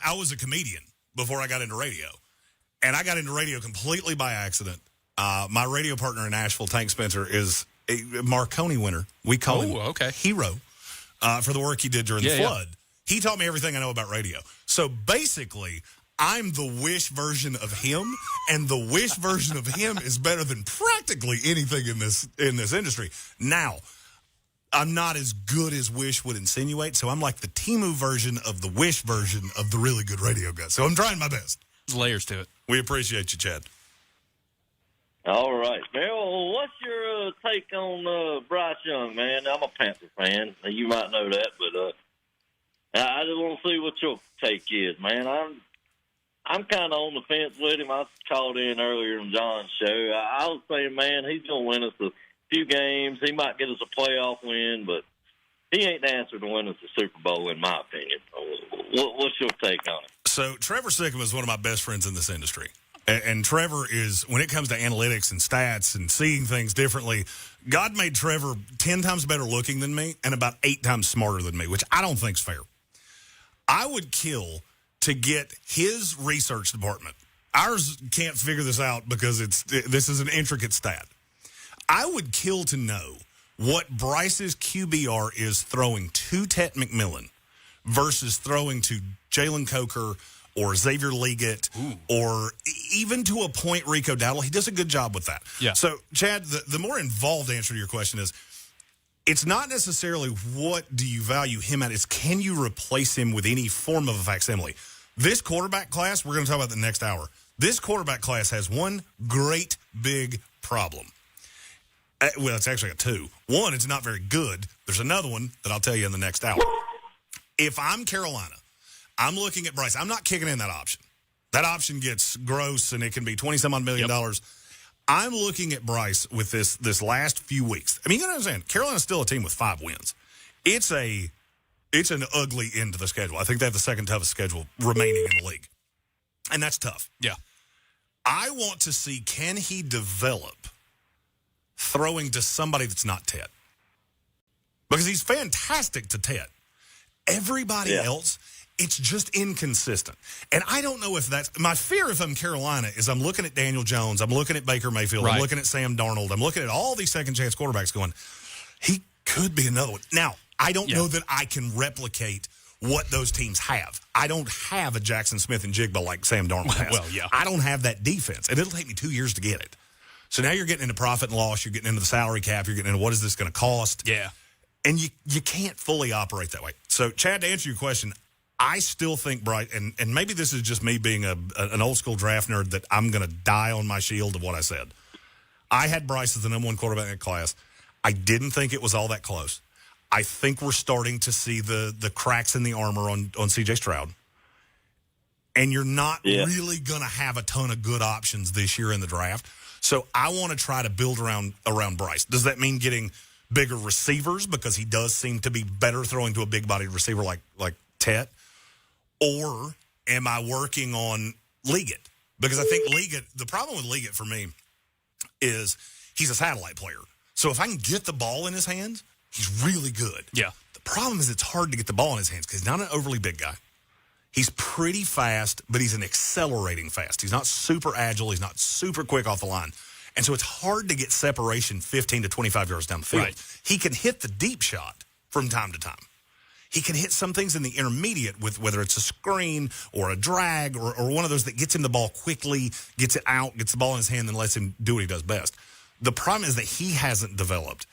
I was a comedian before I got into radio, and I got into radio completely by accident. My radio partner in Nashville, Tank Spencer, is a Marconi winner. We call him Hero for the work he did during the flood. Yeah. He taught me everything I know about radio. So basically, I'm the Wish version of him, and the Wish version of him is better than practically anything in this industry. Now, I'm not as good as Wish would insinuate, so I'm like the Temu version of the Wish version of the really good radio guy. So I'm trying my best. There's layers to it. We appreciate you, Chad. All right. Well, what's your take on Bryce Young, man? I'm a Panther fan. You might know that, but I just want to see what your take is, man. I'm kind of on the fence with him. I called in earlier on John's show. I was saying, man, he's going to win us a few games. He might get us a playoff win, but he ain't the answer to win us a Super Bowl, in my opinion. What's your take on it? So Trevor Sickman is one of my best friends in this industry. And Trevor is, when it comes to analytics and stats and seeing things differently, God made Trevor 10 times better looking than me and about 8 times smarter than me, which I don't think is fair. I would kill to get his research department. Ours can't figure this out because this is an intricate stat. I would kill to know what Bryce's QBR is throwing to Tet McMillan versus throwing to Jalen Coker or Xavier Liggett or even to a point Rico Dowdle. He does a good job with that. Yeah. So, Chad, the more involved answer to your question is, it's not necessarily what do you value him at, it's can you replace him with any form of a facsimile. This quarterback class, we're going to talk about the next hour, this quarterback class has one great big problem. Well, it's actually got 2. One, it's not very good. There's another one that I'll tell you in the next hour. If I'm Carolina, I'm looking at Bryce. I'm not kicking in that option. That option gets gross, and it can be $20-some-odd million. I'm looking at Bryce with this last few weeks. I mean, you got to understand, Carolina's still a team with 5 wins. It's an ugly end to the schedule. I think they have the second toughest schedule remaining in the league. And that's tough. Yeah. I want to see, can he develop throwing to somebody that's not Ted? Because he's fantastic to Ted. Everybody else, it's just inconsistent. And I don't know if that's my fear if I'm Carolina is I'm looking at Daniel Jones, I'm looking at Baker Mayfield, I'm looking at Sam Darnold, I'm looking at all these second chance quarterbacks going, he could be another one. Now, I don't know that I can replicate what those teams have. I don't have a Jackson Smith and Jigba like Sam Darnold has. Well, yeah. I don't have that defense, and it'll take me 2 years to get it. So now you're getting into profit and loss, you're getting into the salary cap, you're getting into what is this going to cost. Yeah. And you can't fully operate that way. So, Chad, to answer your question, I still think Bryce, and maybe this is just me being an old-school draft nerd that I'm going to die on my shield of what I said. I had Bryce as the number 1 quarterback in that class. I didn't think it was all that close. I think we're starting to see the cracks in the armor on C.J. Stroud. And you're not really going to have a ton of good options this year in the draft. So I want to try to build around Bryce. Does that mean getting bigger receivers because he does seem to be better throwing to a big-bodied receiver like Tet? Or am I working on Liggett? Because I think Liggett, the problem with Liggett for me is he's a satellite player. So if I can get the ball in his hands, he's really good. Yeah. The problem is it's hard to get the ball in his hands because he's not an overly big guy. He's pretty fast, but he's an accelerating fast. He's not super agile. He's not super quick off the line. And so it's hard to get separation 15 to 25 yards down the field. Right. He can hit the deep shot from time to time. He can hit some things in the intermediate with whether it's a screen or a drag or one of those that gets him the ball quickly, gets it out, gets the ball in his hand, and lets him do what he does best. The problem is that he hasn't developed.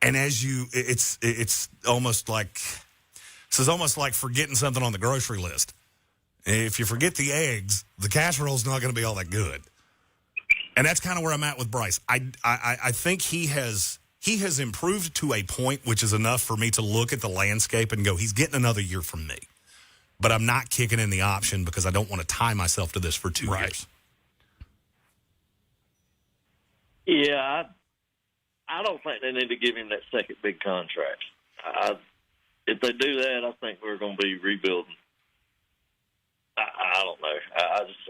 And it's almost like this is almost like forgetting something on the grocery list. If you forget the eggs, the casserole's not going to be all that good. And that's kind of where I'm at with Bryce. I think he has improved to a point which is enough for me to look at the landscape and go, he's getting another year from me. But I'm not kicking in the option because I don't want to tie myself to this for 2 years. Yeah, I don't think they need to give him that second big contract. If they do that, I think we're going to be rebuilding. I don't know.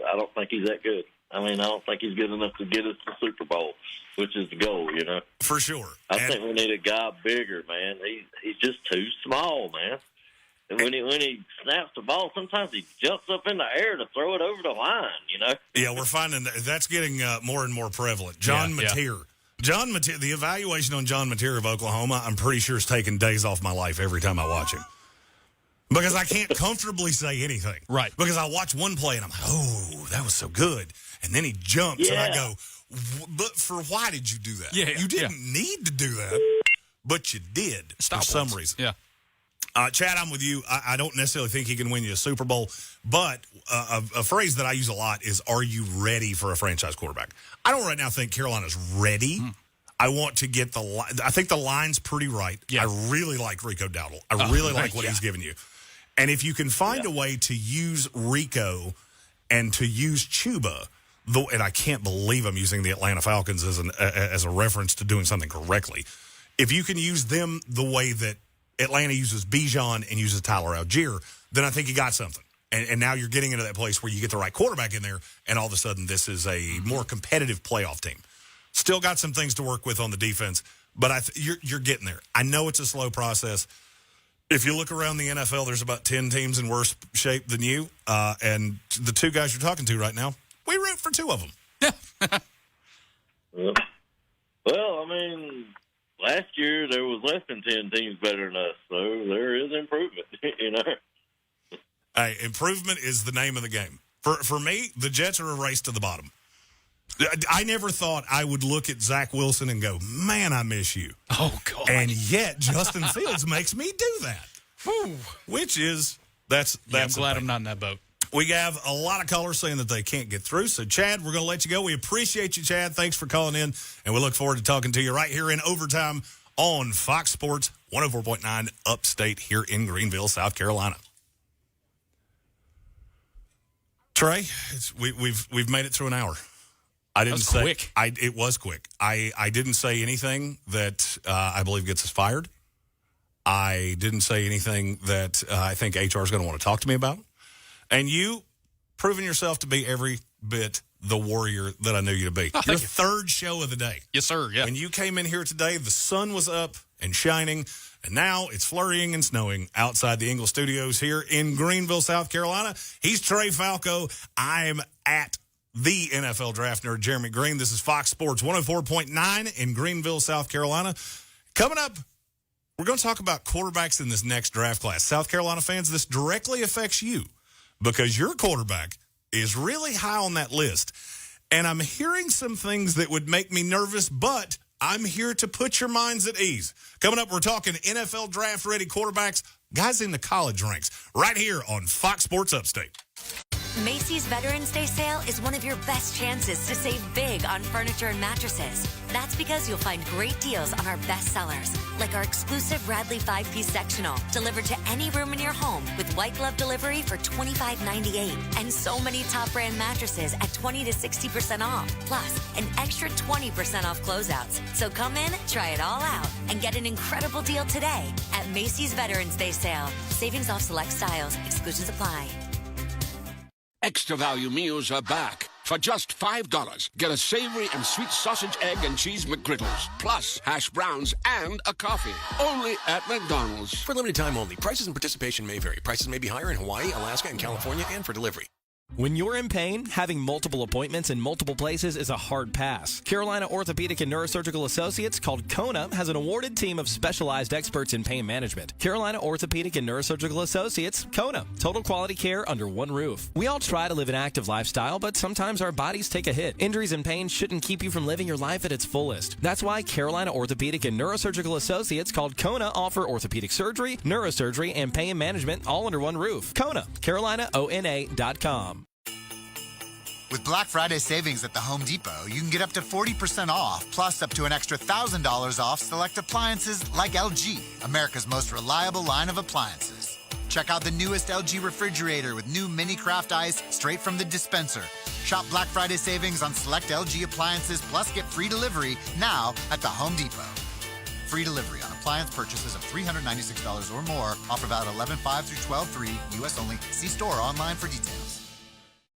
I don't think he's that good. I mean, I don't think he's good enough to get us to the Super Bowl, which is the goal, you know. For sure. I think we need a guy bigger, man. He's just too small, man. And when he snaps the ball, sometimes he jumps up in the air to throw it over the line, you know. Yeah, we're finding that's getting more and more prevalent. John Mateer. John Mateer, the evaluation on John Mateer of Oklahoma, I'm pretty sure is taking days off my life every time I watch him. Because I can't comfortably say anything. Right. Because I watch one play and I'm like, oh, that was so good. And then he jumps and I go, but why did you do that? Yeah, you didn't need to do that. but you did for some reason. Yeah. Chad, I'm with you. I don't necessarily think he can win you a Super Bowl, but a phrase that I use a lot is, are you ready for a franchise quarterback? I don't right now think Carolina's ready. I want to get I think the line's pretty right. Yeah. I really like Rico Dowdle. I really like what he's giving you. And if you can find a way to use Rico and to use Chuba, and I can't believe I'm using the Atlanta Falcons as a reference to doing something correctly. If you can use them the way that Atlanta uses Bijan and uses Tyler Algier, then I think you got something. And now you're getting into that place where you get the right quarterback in there, and all of a sudden this is a more competitive playoff team. Still got some things to work with on the defense, but you're getting there. I know it's a slow process. If you look around the NFL, there's about 10 teams in worse shape than you, and the two guys you're talking to right now, we root for two of them. Well, I mean, last year there was less than 10 teams better than us, so there is improvement, you know. Hey, improvement is the name of the game. For me, the Jets are a race to the bottom. I never thought I would look at Zach Wilson and go, man, I miss you. Oh, God. And yet Justin Fields makes me do that. Which is, that's I'm glad I'm not in that boat. We have a lot of callers saying that they can't get through. So, Chad, we're going to let you go. We appreciate you, Chad. Thanks for calling in. And we look forward to talking to you right here in overtime on Fox Sports 104.9 Upstate here in Greenville, South Carolina. Trey, we've made it through an hour. I didn't say quick. It was quick. I didn't say anything that I believe gets us fired. I didn't say anything that I think HR is going to want to talk to me about. And you proven yourself to be every bit the warrior that I knew you to be. Your third show of the day. Yes, sir. Yeah. When you came in here today, the sun was up and shining, and now it's flurrying and snowing outside the Ingle Studios here in Greenville, South Carolina. He's Trey Falco. I'm at the NFL Draft Nerd, Jeremy Greene. This is Fox Sports 104.9 in Greenville, South Carolina. Coming up, we're going to talk about quarterbacks in this next draft class. South Carolina fans, this directly affects you because your quarterback is really high on that list. And I'm hearing some things that would make me nervous, but I'm here to put your minds at ease. Coming up, we're talking NFL draft-ready quarterbacks, guys in the college ranks, right here on Fox Sports Upstate. Macy's Veterans Day sale is one of your best chances to save big on furniture and mattresses. That's because you'll find great deals on our best sellers, like our exclusive Radley 5-piece sectional, delivered to any room in your home with white glove delivery for $25.98. And so many top brand mattresses at 20 to 60% off, plus an extra 20% off closeouts. So come in, try it all out, and get an incredible deal today at Macy's Veterans Day sale. Savings off select styles. Exclusions apply. Extra value meals are back. For just $5, get a savory and sweet sausage, egg, and cheese McGriddles, plus hash browns and a coffee. Only at McDonald's. For limited time only. Prices and participation may vary. Prices may be higher in Hawaii, Alaska, and California, and for delivery. When you're in pain, having multiple appointments in multiple places is a hard pass. Carolina Orthopedic and Neurosurgical Associates, called Kona, has an awarded team of specialized experts in pain management. Carolina Orthopedic and Neurosurgical Associates, Kona. Total quality care under one roof. We all try to live an active lifestyle, but sometimes our bodies take a hit. Injuries and pain shouldn't keep you from living your life at its fullest. That's why Carolina Orthopedic and Neurosurgical Associates, called Kona, offer orthopedic surgery, neurosurgery, and pain management all under one roof. Kona, CarolinaONA.com. With Black Friday savings at the Home Depot, you can get up to 40% off, plus up to an extra $1,000 off select appliances like LG, America's most reliable line of appliances. Check out the newest LG refrigerator with new mini craft ice straight from the dispenser. Shop Black Friday savings on select LG appliances, plus get free delivery now at the Home Depot. Free delivery on appliance purchases of $396 or more. Offer valid 11/5 through 12/3, U.S. only. See store or online for details.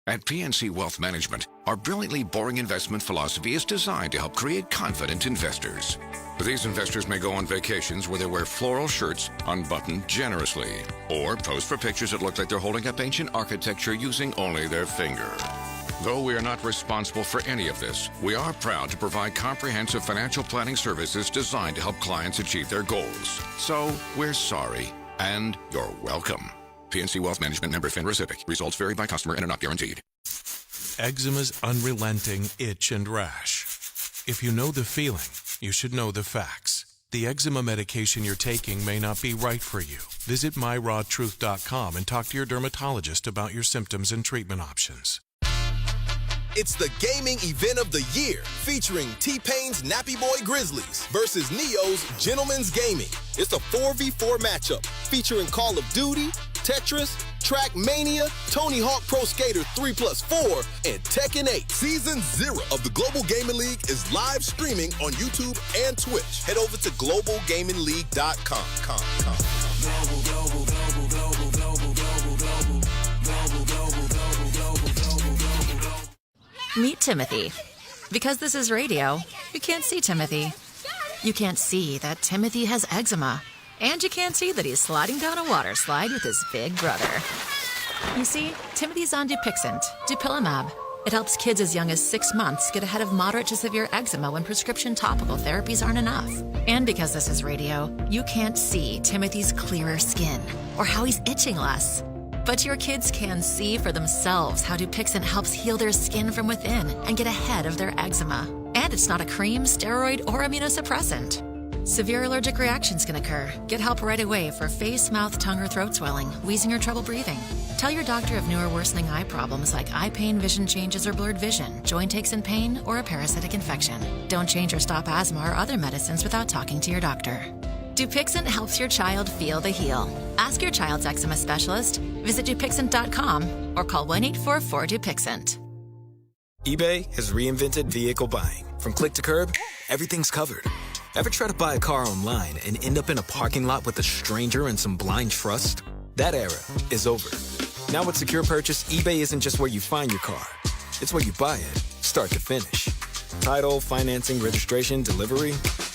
At PNC Wealth Management, our brilliantly boring investment philosophy is designed to help create confident investors. These investors may go on vacations where they wear floral shirts unbuttoned generously, or pose for pictures that look like they're holding up ancient architecture using only their finger. Though we are not responsible for any of this, we are proud to provide comprehensive financial planning services designed to help clients achieve their goals. So, we're sorry, and you're welcome. PNC Wealth Management, member FINRA SIPC. Results vary by customer and are not guaranteed. Eczema's unrelenting itch and rash. If you know the feeling, you should know the facts. The eczema medication you're taking may not be right for you. Visit myrawtruth.com and talk to your dermatologist about your symptoms and treatment options. It's the gaming event of the year, featuring T-Pain's Nappy Boy Grizzlies versus Neo's Gentleman's Gaming. It's a 4v4 matchup featuring Call of Duty, Tetris, Trackmania, Tony Hawk Pro Skater 3+4, and Tekken 8. Season 0 of the Global Gaming League is live streaming on YouTube and Twitch. Head over to globalgamingleague.com. Meet Timothy. Because this is radio, you can't see Timothy. You can't see that Timothy has eczema. And you can't see that he's sliding down a water slide with his big brother. You see, Timothy's on Dupixent, dupilumab. It helps kids as young as 6 months get ahead of moderate to severe eczema when prescription topical therapies aren't enough. And because this is radio, you can't see Timothy's clearer skin or how he's itching less. But your kids can see for themselves how Dupixent helps heal their skin from within and get ahead of their eczema. And it's not a cream, steroid, or immunosuppressant. Severe allergic reactions can occur. Get help right away for face, mouth, tongue, or throat swelling, wheezing, or trouble breathing. Tell your doctor of new or worsening eye problems like eye pain, vision changes, or blurred vision, joint aches and pain, or a parasitic infection. Don't change or stop asthma or other medicines without talking to your doctor. Dupixent helps your child feel the heal. Ask your child's eczema specialist. Visit Dupixent.com or call 1-844-DUPIXENT. eBay has reinvented vehicle buying. From click to curb, everything's covered. Ever try to buy a car online and end up in a parking lot with a stranger and some blind trust? That era is over. Now with Secure Purchase, eBay isn't just where you find your car. It's where you buy it, start to finish. Title, financing, registration, delivery,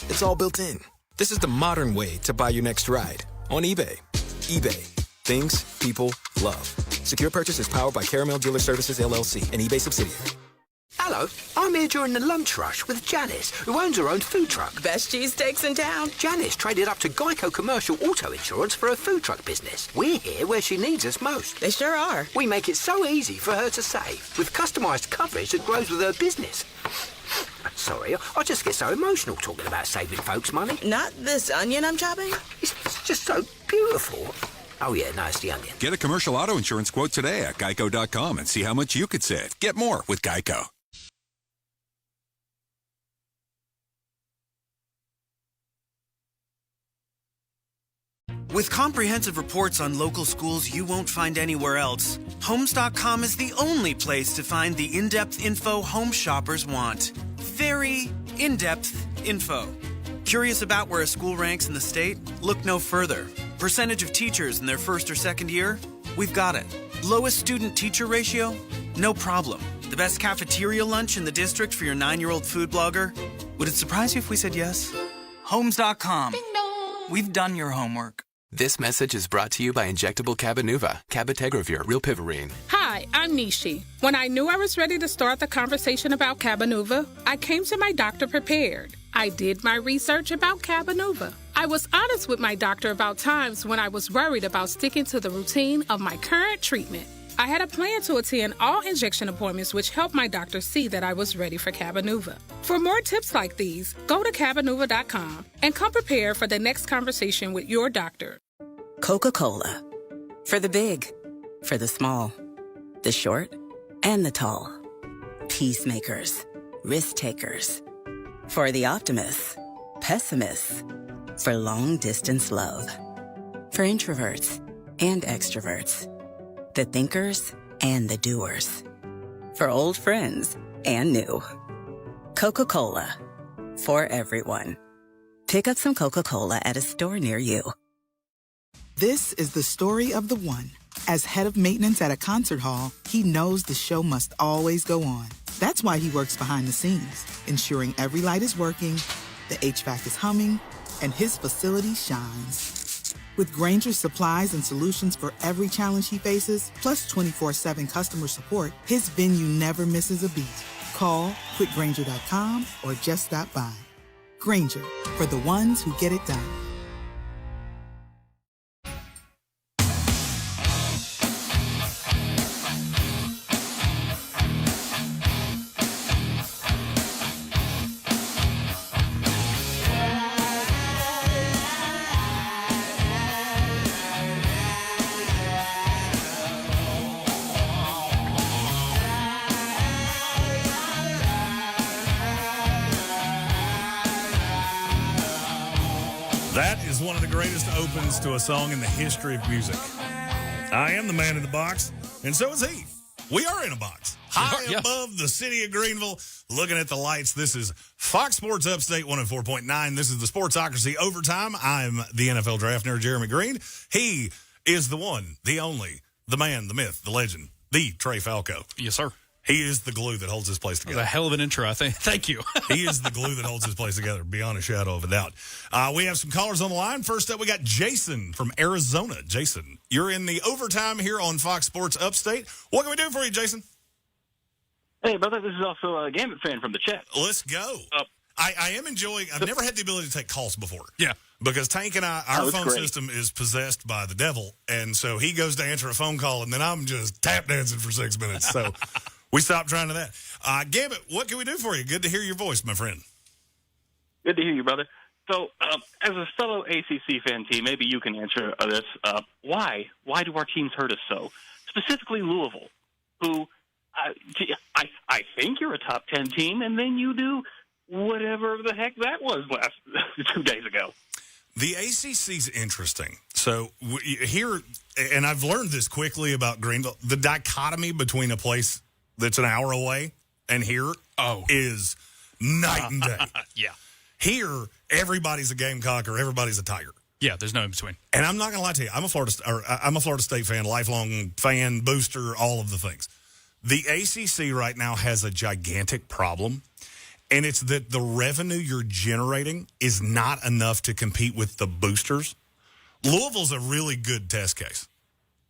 it's all built in. This is the modern way to buy your next ride on eBay. eBay. Things people love. Secure Purchase is powered by Caramel Dealer Services, LLC, an eBay subsidiary. Hello, I'm here during the lunch rush with Janice, who owns her own food truck. Best cheesesteaks in town. Janice traded up to Geico Commercial Auto Insurance for her food truck business. We're here where she needs us most. They sure are. We make it so easy for her to save, with customised coverage that grows with her business. Sorry, I just get so emotional talking about saving folks money. Not this onion I'm chopping? It's just so beautiful. Oh yeah, no, it's the onion. Get a commercial auto insurance quote today at geico.com and see how much you could save. Get more with Geico. With comprehensive reports on local schools you won't find anywhere else, Homes.com is the only place to find the in-depth info home shoppers want. Very in-depth info. Curious about where a school ranks in the state? Look no further. Percentage of teachers in their first or second year? We've got it. Lowest student-teacher ratio? No problem. The best cafeteria lunch in the district for your 9-year-old food blogger? Would it surprise you if we said yes? Homes.com. We've done your homework. This message is brought to you by Injectable Cabenuva, Cabotegravir, Rilpivirine. Hi, I'm Nishi. When I knew I was ready to start the conversation about Cabenuva, I came to my doctor prepared. I did my research about Cabenuva. I was honest with my doctor about times when I was worried about sticking to the routine of my current treatment. I had a plan to attend all injection appointments, which helped my doctor see that I was ready for Cabenuva. For more tips like these, go to Cabenuva.com and come prepared for the next conversation with your doctor. Coca-Cola. For the big, for the small, the short, and the tall. Peacemakers, risk takers. For the optimists, pessimists. For long-distance love. For introverts and extroverts. The thinkers and the doers. For old friends and new. Coca-Cola. For everyone. Pick up some Coca-Cola at a store near you. This is the story of the one. As head of maintenance at a concert hall, he knows the show must always go on. That's why he works behind the scenes, ensuring every light is working, the HVAC is humming, and his facility shines. With Grainger's supplies and solutions for every challenge he faces, plus 24/7 customer support, his venue never misses a beat. Call quickgrainger.com or just stop by. Grainger, for the ones who get it done. one of the greatest opens to a song in the history of music. I am the man in the box, and so is he. We are in a box, high above the city of Greenville, looking at the lights. This is Fox Sports Upstate 104.9. This is the Sportsocracy Overtime. I'm the NFL Draft Nerd, Jeremy Greene. He is the one, the only, the man, the myth, the legend, the Trey Falco. Yes, sir. He is the glue that holds this place together. A hell of an intro, I think. Thank you. He is the glue that holds this place together, beyond a shadow of a doubt. We have some callers on the line. First up, we got Jason from Arizona. Jason, you're in the overtime here on Fox Sports Upstate. What can we do for you, Jason? Hey, brother, this is also a Gambit fan from the chat. Let's go. I am enjoying, I've never had the ability to take calls before. Yeah. Because Tank and our phone system is possessed by the devil, and so he goes to answer a phone call, and then I'm just tap dancing for 6 minutes. So we stopped trying to that. Gambit, what can we do for you? Good to hear your voice, my friend. Good to hear you, brother. So, as a fellow ACC fan team, maybe you can answer this. Why? Why do our teams hurt us so? Specifically Louisville, who I think you're a top 10 team, and then you do whatever the heck that was 2 days ago. The ACC's interesting. So here, and I've learned this quickly about Greenville, the dichotomy between a place that's an hour away and here is night and day. Yeah. Here, everybody's a Gamecock or everybody's a Tiger. Yeah, there's no in between. And I'm not going to lie to you, I'm a Florida State fan, lifelong fan, booster, all of the things. The ACC right now has a gigantic problem. And it's that the revenue you're generating is not enough to compete with the boosters. Louisville's a really good test case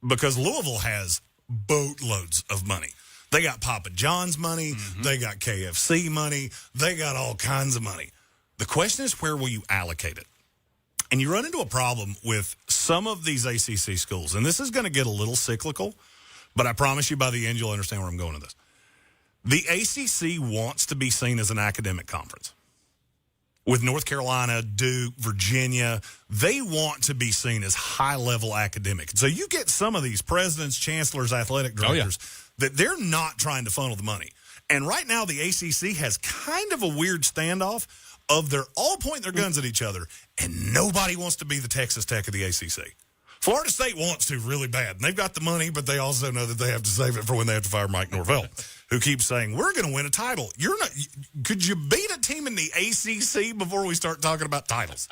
because Louisville has boatloads of money. They got Papa John's money. Mm-hmm. They got KFC money. They got all kinds of money. The question is, where will you allocate it? And you run into a problem with some of these ACC schools. And this is going to get a little cyclical, but I promise you by the end you'll understand where I'm going with this. The ACC wants to be seen as an academic conference. With North Carolina, Duke, Virginia, they want to be seen as high-level academic. So you get some of these presidents, chancellors, athletic directors that they're not trying to funnel the money. And right now the ACC has kind of a weird standoff of they're all pointing their guns at each other, and nobody wants to be the Texas Tech of the ACC. Florida State wants to really bad, and they've got the money, but they also know that they have to save it for when they have to fire Mike Norvell, who keeps saying, we're going to win a title. Could you beat a team in the ACC before we start talking about titles?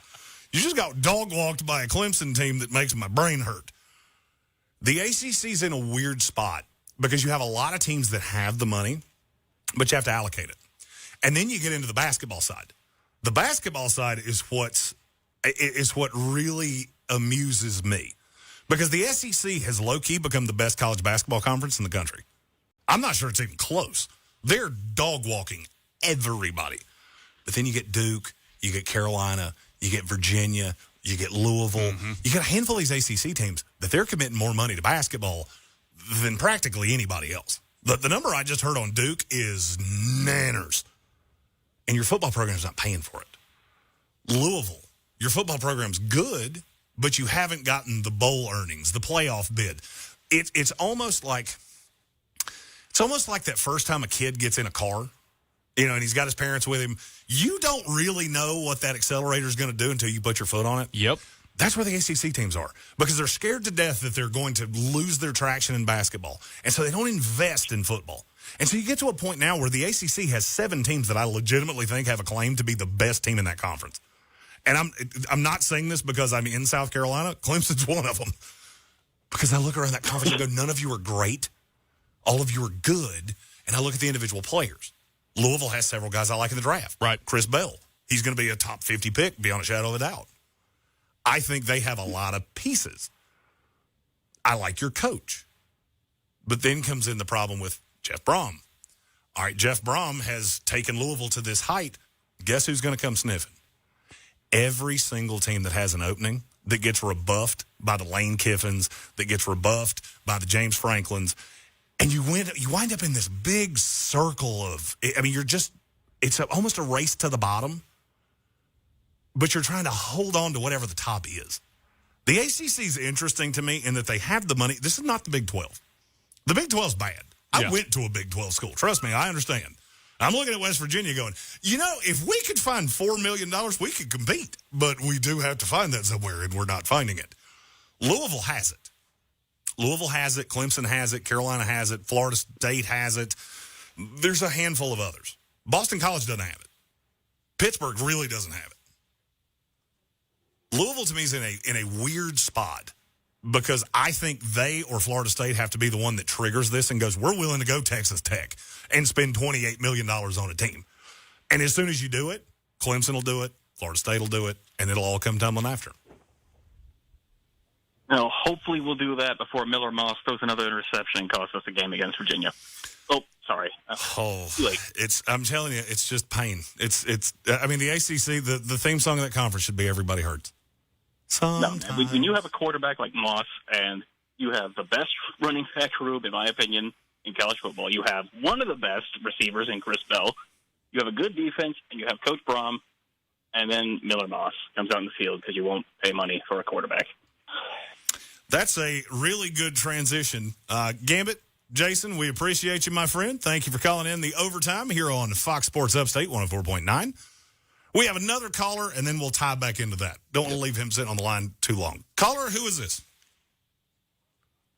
You just got dog-walked by a Clemson team that makes my brain hurt. The ACC's in a weird spot because you have a lot of teams that have the money, but you have to allocate it. And then you get into the basketball side. The basketball side is what really amuses me. Because the SEC has low-key become the best college basketball conference in the country. I'm not sure it's even close. They're dog-walking everybody. But then you get Duke, you get Carolina, you get Virginia, you get Louisville. Mm-hmm. You got a handful of these ACC teams that they're committing more money to basketball than practically anybody else. The number I just heard on Duke is nanners. And your football program's not paying for it. Louisville, your football program's good, but you haven't gotten the bowl earnings, the playoff bid. It's almost like that first time a kid gets in a car, and he's got his parents with him. You don't really know what that accelerator is going to do until you put your foot on it. Yep. That's where the ACC teams are because they're scared to death that they're going to lose their traction in basketball. And so they don't invest in football. And so you get to a point now where the ACC has 7 teams that I legitimately think have a claim to be the best team in that conference. And I'm not saying this because I'm in South Carolina. Clemson's one of them. Because I look around that conference and go, none of you are great. All of you are good. And I look at the individual players. Louisville has several guys I like in the draft. Right. Chris Bell. He's going to be a top 50 pick, beyond a shadow of a doubt. I think they have a lot of pieces. I like your coach. But then comes in the problem with Jeff Brom. All right, Jeff Brom has taken Louisville to this height. Guess who's going to come sniffing? Every single team that has an opening that gets rebuffed by the Lane Kiffins, that gets rebuffed by the James Franklins, and you wind up in this big circle of, it's almost a race to the bottom, but you're trying to hold on to whatever the top is. The ACC is interesting to me in that they have the money. This is not the Big 12. The Big 12 is bad. I went to a Big 12 school. Trust me, I understand. I'm looking at West Virginia going, if we could find $4 million, we could compete. But we do have to find that somewhere, and we're not finding it. Louisville has it. Louisville has it. Clemson has it. Carolina has it. Florida State has it. There's a handful of others. Boston College doesn't have it. Pittsburgh really doesn't have it. Louisville, to me, is in a weird spot because I think they or Florida State have to be the one that triggers this and goes, we're willing to go Texas Tech and spend $28 million on a team. And as soon as you do it, Clemson will do it, Florida State will do it, and it'll all come tumbling after. Now, hopefully we'll do that before Miller Moss throws another interception and costs us a game against Virginia. Oh, sorry. I'm telling you, it's just pain. I mean, the ACC, the theme song of that conference should be Everybody Hurts. No, when you have a quarterback like Moss and you have the best running back group, in my opinion, in college football, you have one of the best receivers in Chris Bell, you have a good defense, and you have Coach Brom, and then Miller Moss comes out in the field because you won't pay money for a quarterback. That's a really good transition. Gambit, Jason, we appreciate you, my friend. Thank you for calling in the overtime here on Fox Sports Upstate 104.9. We have another caller, and then we'll tie back into that. Don't want to leave him sitting on the line too long. Caller, who is this?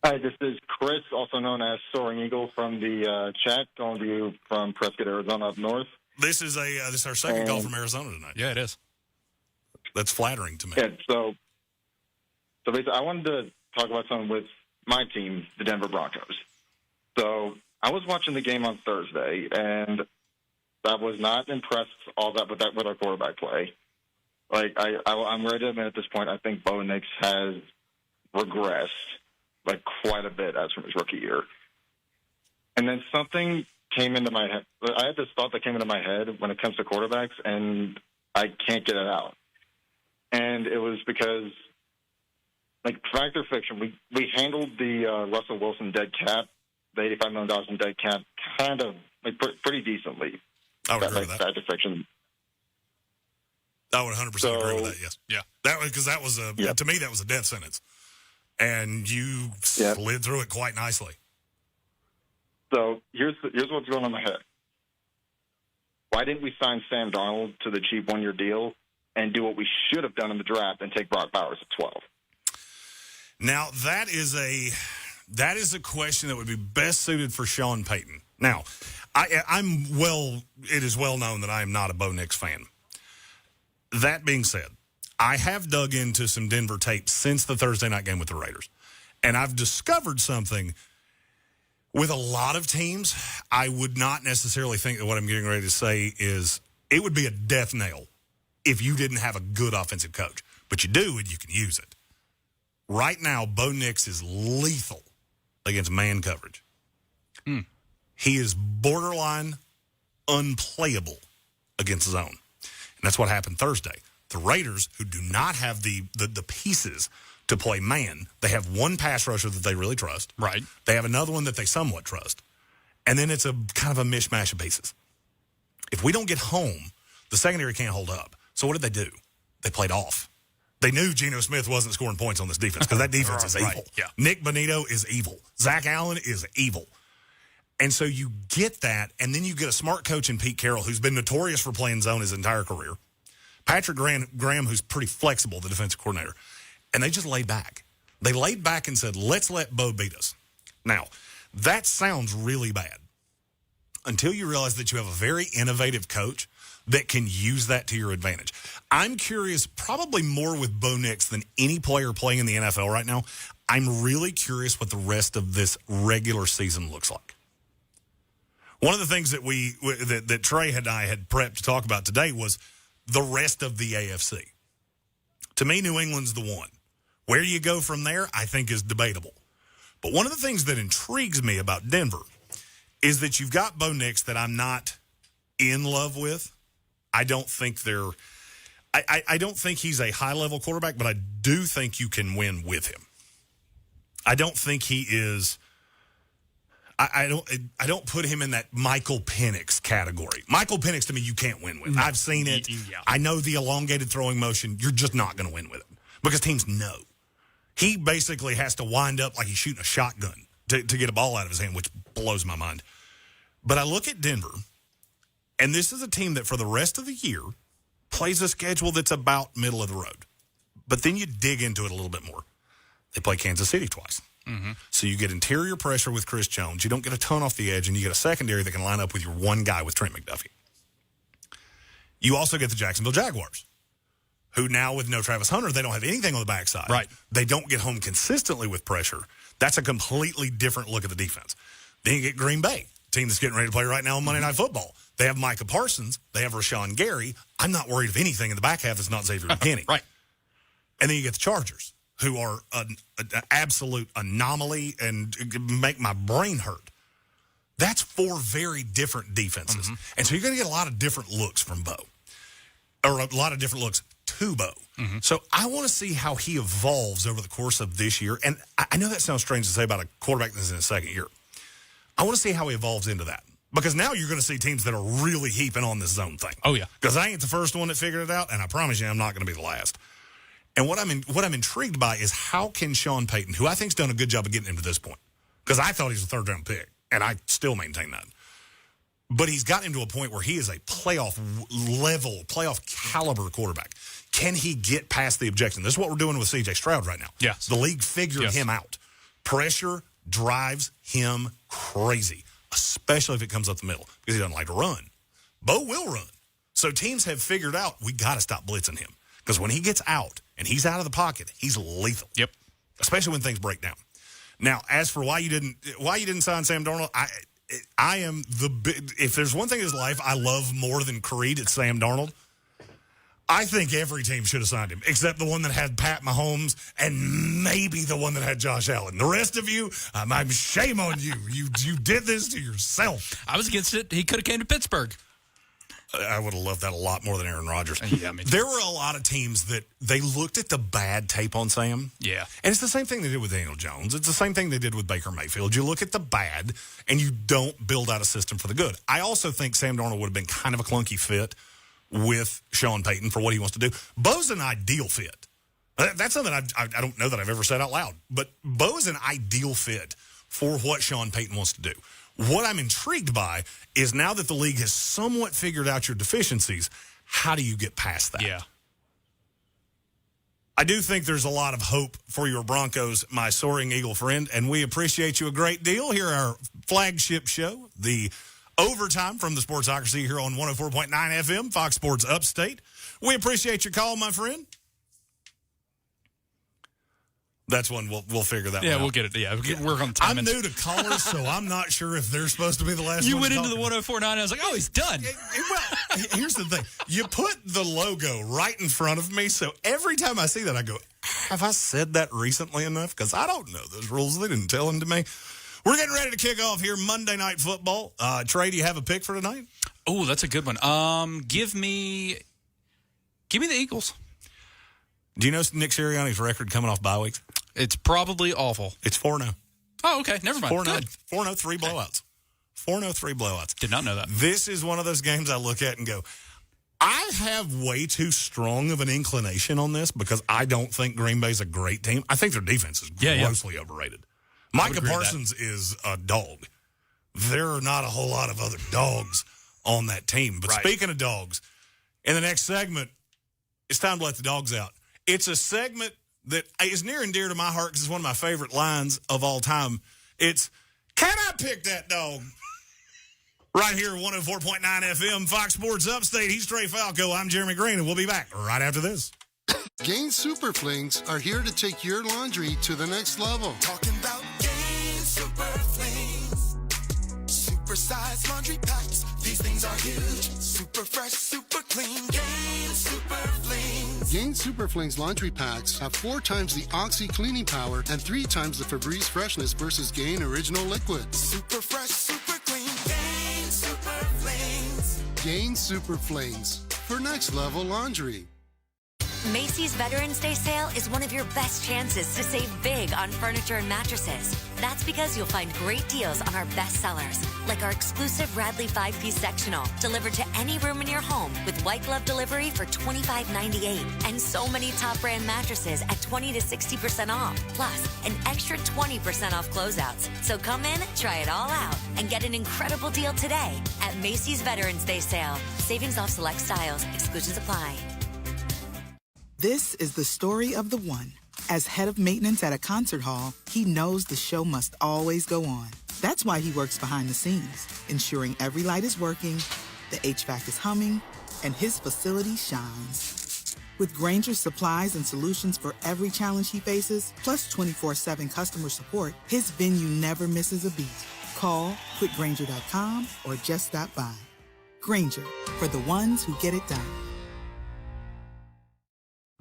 Hi, this is Chris, also known as Soaring Eagle from the chat, calling to you from Prescott, Arizona, up north. This is our second call from Arizona tonight. Yeah, it is. That's flattering to me. Yeah, so basically, I wanted to talk about something with my team, the Denver Broncos. So I was watching the game on Thursday, and I was not impressed all that with our quarterback play. Like I'm ready to admit at this point, I think Bo Nix has regressed quite a bit as from his rookie year. And then something came into my head. I had this thought that came into my head when it comes to quarterbacks, and I can't get it out. And it was because, fact or fiction, we handled the Russell Wilson dead cap, the $85 million in dead cap, kind of pretty decently. I would agree with that. Fact or fiction. I would 100% agree with that. Yes, yeah, because that was to me that was a death sentence, and you slid through it quite nicely. So here's what's going on in my head. Why didn't we sign Sam Darnold to the cheap one-year deal and do what we should have done in the draft and take Brock Bowers at 12? Now that is a question that would be best suited for Sean Payton. Now, it is well known that I am not a Bo Nix fan. That being said, I have dug into some Denver tape since the Thursday night game with the Raiders, and I've discovered something. With a lot of teams, I would not necessarily think that what I'm getting ready to say is it would be a death knell if you didn't have a good offensive coach. But you do, and you can use it. Right now, Bo Nix is lethal against man coverage. He is borderline unplayable against zone. And that's what happened Thursday. The Raiders, who do not have the pieces to play man, they have one pass rusher that they really trust. Right. They have another one that they somewhat trust. And then it's a kind of a mishmash of pieces. If we don't get home, the secondary can't hold up. So what did they do? They played off. They knew Geno Smith wasn't scoring points on this defense because that defense is evil. Right. Yeah. Nick Bonito is evil. Zach Allen is evil. And so you get that, and then you get a smart coach in Pete Carroll, who's been notorious for playing zone his entire career. Patrick Graham, who's pretty flexible, the defensive coordinator. And they just laid back. They laid back and said, let's let Bo beat us. Now, that sounds really bad until you realize that you have a very innovative coach that can use that to your advantage. I'm curious, probably more with Bo Nix than any player playing in the NFL right now. I'm really curious what the rest of this regular season looks like. One of the things that Trey and I had prepped to talk about today was the rest of the AFC. To me, New England's the one. Where you go from there, I think, is debatable. But one of the things that intrigues me about Denver is that you've got Bo Nix that I'm not in love with. I don't think I don't think he's a high-level quarterback, but I do think you can win with him. I don't think he is. I don't put him in that Michael Penix category. Michael Penix, to me, you can't win with. I've seen it. Yeah. I know the elongated throwing motion. You're just not going to win with him because teams know. He basically has to wind up like he's shooting a shotgun to get a ball out of his hand, which blows my mind. But I look at Denver, And this is a team that for the rest of the year plays a schedule that's about middle of the road. But then you dig into it a little bit more. They play Kansas City twice. Mm-hmm. So you get interior pressure with Chris Jones. You don't get a ton off the edge, and you get a secondary that can line up with your one guy with Trent McDuffie. You also get the Jacksonville Jaguars, who now with no Travis Hunter, they don't have anything on the backside. Right. They don't get home consistently with pressure. That's a completely different look at the defense. Then you get Green Bay, team that's getting ready to play right now on Monday Night Football. They have Micah Parsons. They have Rashawn Gary. I'm not worried of anything in the back half that's not Xavier McKinney. Right. And then you get the Chargers, who are an absolute anomaly and make my brain hurt. That's 4 very different defenses. Mm-hmm. And so you're going to get a lot of different looks from Bo, or a lot of different looks to Bo. Mm-hmm. So I want to see how he evolves over the course of this year. And I know that sounds strange to say about a quarterback that's in his second year. I want to see how he evolves into that. Because now you're going to see teams that are really heaping on this zone thing. Oh, yeah. Because I ain't the first one that figured it out, and I promise you I'm not going to be the last. And what I'm intrigued by is how can Sean Payton, who I think's done a good job of getting him to this point, because I thought he was a third-round pick, and I still maintain that. But he's gotten him to a point where he is a playoff caliber quarterback. Can he get past the objection? This is what we're doing with C.J. Stroud right now. Yes. The league figured him out. Pressure drives him crazy, especially if it comes up the middle, because he doesn't like to run. Bo will run. So teams have figured out we got to stop blitzing him, because when he gets out and he's out of the pocket, he's lethal. Yep. Especially when things break down. Now, as for why you didn't sign Sam Darnold, I am if there's one thing in his life I love more than Creed, it's Sam Darnold. I think every team should have signed him, except the one that had Pat Mahomes and maybe the one that had Josh Allen. The rest of you, I'm shame on you. You did this to yourself. I was against it. He could have came to Pittsburgh. I would have loved that a lot more than Aaron Rodgers. Yeah, me too. There were a lot of teams that they looked at the bad tape on Sam. Yeah. And it's the same thing they did with Daniel Jones. It's the same thing they did with Baker Mayfield. You look at the bad, and you don't build out a system for the good. I also think Sam Darnold would have been kind of a clunky fit with Sean Payton for what he wants to do. Bo's an ideal fit. That's something I don't know that I've ever said out loud. But Bo's an ideal fit for what Sean Payton wants to do. What I'm intrigued by is now that the league has somewhat figured out your deficiencies, how do you get past that? Yeah. I do think there's a lot of hope for your Broncos, my soaring eagle friend, and we appreciate you a great deal. Here our flagship show, the Overtime from the Sportsocracy here on 104.9 FM, Fox Sports Upstate. We appreciate your call, my friend. That's one we'll figure that one out. Yeah, we'll get it. Yeah, we'll work on the timing. I'm new to callers, so I'm not sure if they're supposed to be the last You one. went into the 104.9, and I was like, oh, he's done. Well, here's the thing. You put the logo right in front of me, so every time I see that, I go, have I said that recently enough? Because I don't know those rules. They didn't tell them to me. We're getting ready to kick off here Monday Night Football. Trey, do you have a pick for tonight? Oh, that's a good one. Give me the Eagles. Do you know Nick Sirianni's record coming off bye weeks? It's probably awful. It's 4-0. Oh, okay. Never mind. 4-0, 3 blowouts. 4-0, 3 blowouts. Did not know that. This is one of those games I look at and go, I have way too strong of an inclination on this because I don't think Green Bay's a great team. I think their defense is grossly overrated. Micah Parsons is a dog. There are not a whole lot of other dogs on that team. But speaking of dogs, in the next segment, it's time to let the dogs out. It's a segment that is near and dear to my heart because it's one of my favorite lines of all time. It's, can I pick that dog? Right here, 104.9 FM, Fox Sports Upstate. He's Trey Falco. I'm Jeremy Greene, and we'll be back right after this. Gain Super Flings are here to take your laundry to the next level. Talking about Gain Super Flings. Super-sized laundry packs. These things are huge. Super fresh, super clean. Gain Super Flings. Gain Super Flings laundry packs have 4 times the Oxy cleaning power and 3 times the Febreze freshness versus Gain Original Liquid. Super fresh, super clean. Gain Super Flings. Gain Super Flings for next level laundry. Macy's Veterans Day sale is one of your best chances to save big on furniture and mattresses. That's because you'll find great deals on our best sellers, like our exclusive Radley 5-piece sectional, delivered to any room in your home with white glove delivery for $25.98. And so many top brand mattresses at 20 to 60% off, plus an extra 20% off closeouts. So come in, try it all out, and get an incredible deal today at Macy's Veterans Day sale. Savings off select styles. Exclusions apply. This is the story of the one. As head of maintenance at a concert hall, he knows the show must always go on. That's why he works behind the scenes, ensuring every light is working, the HVAC is humming, and his facility shines. With Grainger's supplies and solutions for every challenge he faces, plus 24/7 customer support, his venue never misses a beat. Call quickgrainger.com or just stop by. Grainger, for the ones who get it done.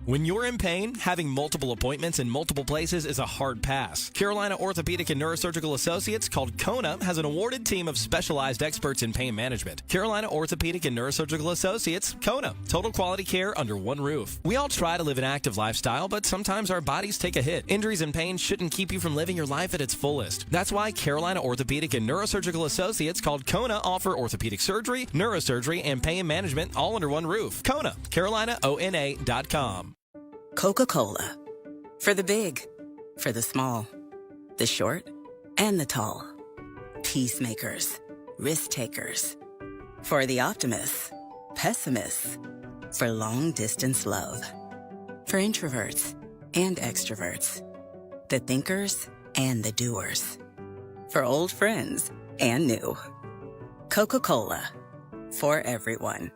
When you're in pain, having multiple appointments in multiple places is a hard pass. Carolina Orthopedic and Neurosurgical Associates, called Kona, has an awarded team of specialized experts in pain management. Carolina Orthopedic and Neurosurgical Associates, Kona. Total quality care under one roof. We all try to live an active lifestyle, but sometimes our bodies take a hit. Injuries and pain shouldn't keep you from living your life at its fullest. That's why Carolina Orthopedic and Neurosurgical Associates, called Kona, offer orthopedic surgery, neurosurgery, and pain management all under one roof. Kona, CarolinaONA.com. Coca-Cola. For the big, for the small, the short, and the tall. Peacemakers, risk takers. For the optimists, pessimists. For long distance love. For introverts and extroverts. The thinkers and the doers. For old friends and new. Coca-Cola. For everyone.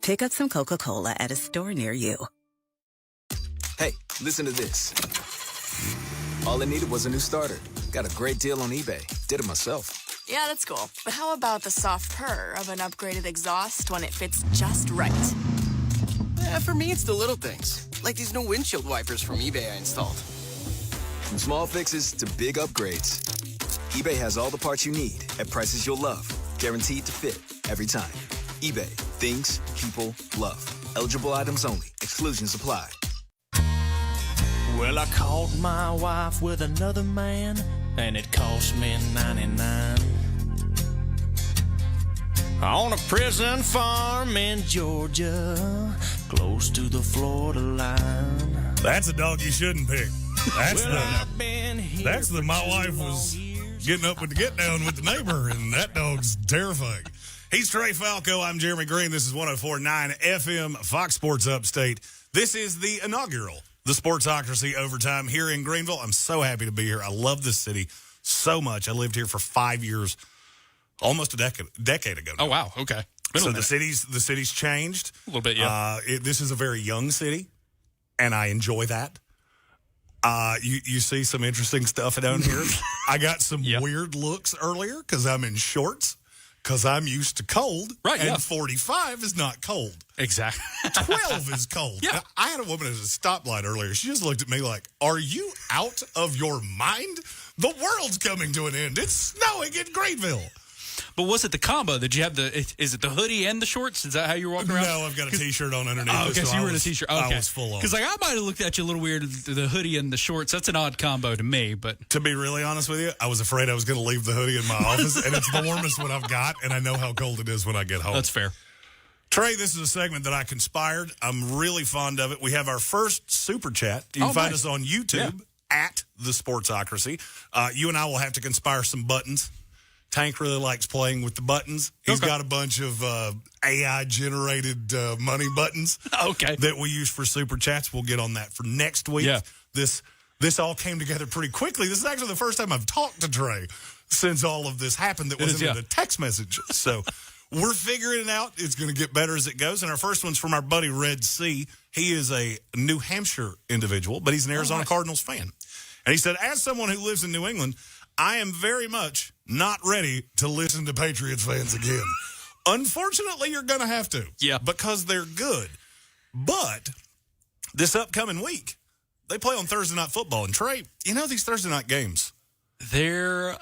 Pick up some Coca-Cola at a store near you. Hey, listen to this. All I needed was a new starter. Got a great deal on eBay. Did it myself. Yeah, that's cool. But how about the soft purr of an upgraded exhaust when it fits just right? For me, it's the little things. Like these new windshield wipers from eBay I installed. From small fixes to big upgrades, eBay has all the parts you need at prices you'll love. Guaranteed to fit every time. eBay. Things people love. Eligible items only. Exclusions apply. Well, I caught my wife with another man, and it cost me $99. On a prison farm in Georgia, close to the Florida line. That's a dog you shouldn't pick. That's the my wife was getting up with the get down with the neighbor, and that dog's terrifying. He's Trey Falco. I'm Jeremy Greene. This is 104.9 FM, Fox Sports Upstate. This is the inaugural The Sportsocracy Overtime here in Greenville. I'm so happy to be here. I love this city so much. I lived here for 5 years, almost a decade ago now. Oh, wow. Okay. So the city's changed. A little bit, yeah. This is a very young city, and I enjoy that. You see some interesting stuff down here. I got some weird looks earlier because I'm in shorts. Because I'm used to cold, right? And 45 is not cold. Exactly. 12 is cold. Yeah. I had a woman at a stoplight earlier. She just looked at me like, "Are you out of your mind? The world's coming to an end. It's snowing in Greenville." But was it the combo? Did you have is it the hoodie and the shorts? Is that how you were walking around? No, I've got a T-shirt on underneath. Oh, okay, so you were in a T-shirt. Okay. I was full on. Because I might have looked at you a little weird, the hoodie and the shorts. That's an odd combo to me. But to be really honest with you, I was afraid I was going to leave the hoodie in my office, and it's the warmest one I've got, and I know how cold it is when I get home. That's fair. Trey, this is a segment that I conspired. I'm really fond of it. We have our first Super Chat. You can find us on YouTube at The Sportsocracy. You and I will have to conspire some buttons. Tank really likes playing with the buttons. He's got a bunch of AI-generated money buttons that we use for Super Chats. We'll get on that for next week. Yeah. This all came together pretty quickly. This is actually the first time I've talked to Trey since all of this happened that wasn't in a text message. So we're figuring it out. It's going to get better as it goes. And our first one's from our buddy Red C. He is a New Hampshire individual, but he's an Arizona Cardinals fan. And he said, as someone who lives in New England, I am very much not ready to listen to Patriots fans again. Unfortunately, you're going to have to. Yeah. Because they're good. But this upcoming week, they play on Thursday Night Football. And Trey, you know these Thursday night games? They've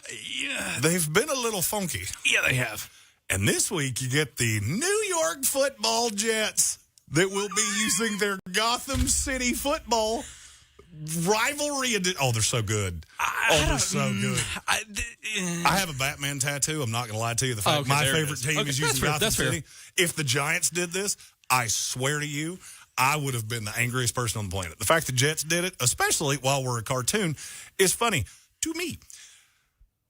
been a little funky. Yeah, they have. And this week, you get the New York Football Jets that will be using their Gotham City football rivalry. They're so good. They're so good. I have a Batman tattoo. I'm not going to lie to you. The fact my favorite team is using Gotham City. If the Giants did this, I swear to you, I would have been the angriest person on the planet. The fact the Jets did it, especially while we're a cartoon, is funny to me.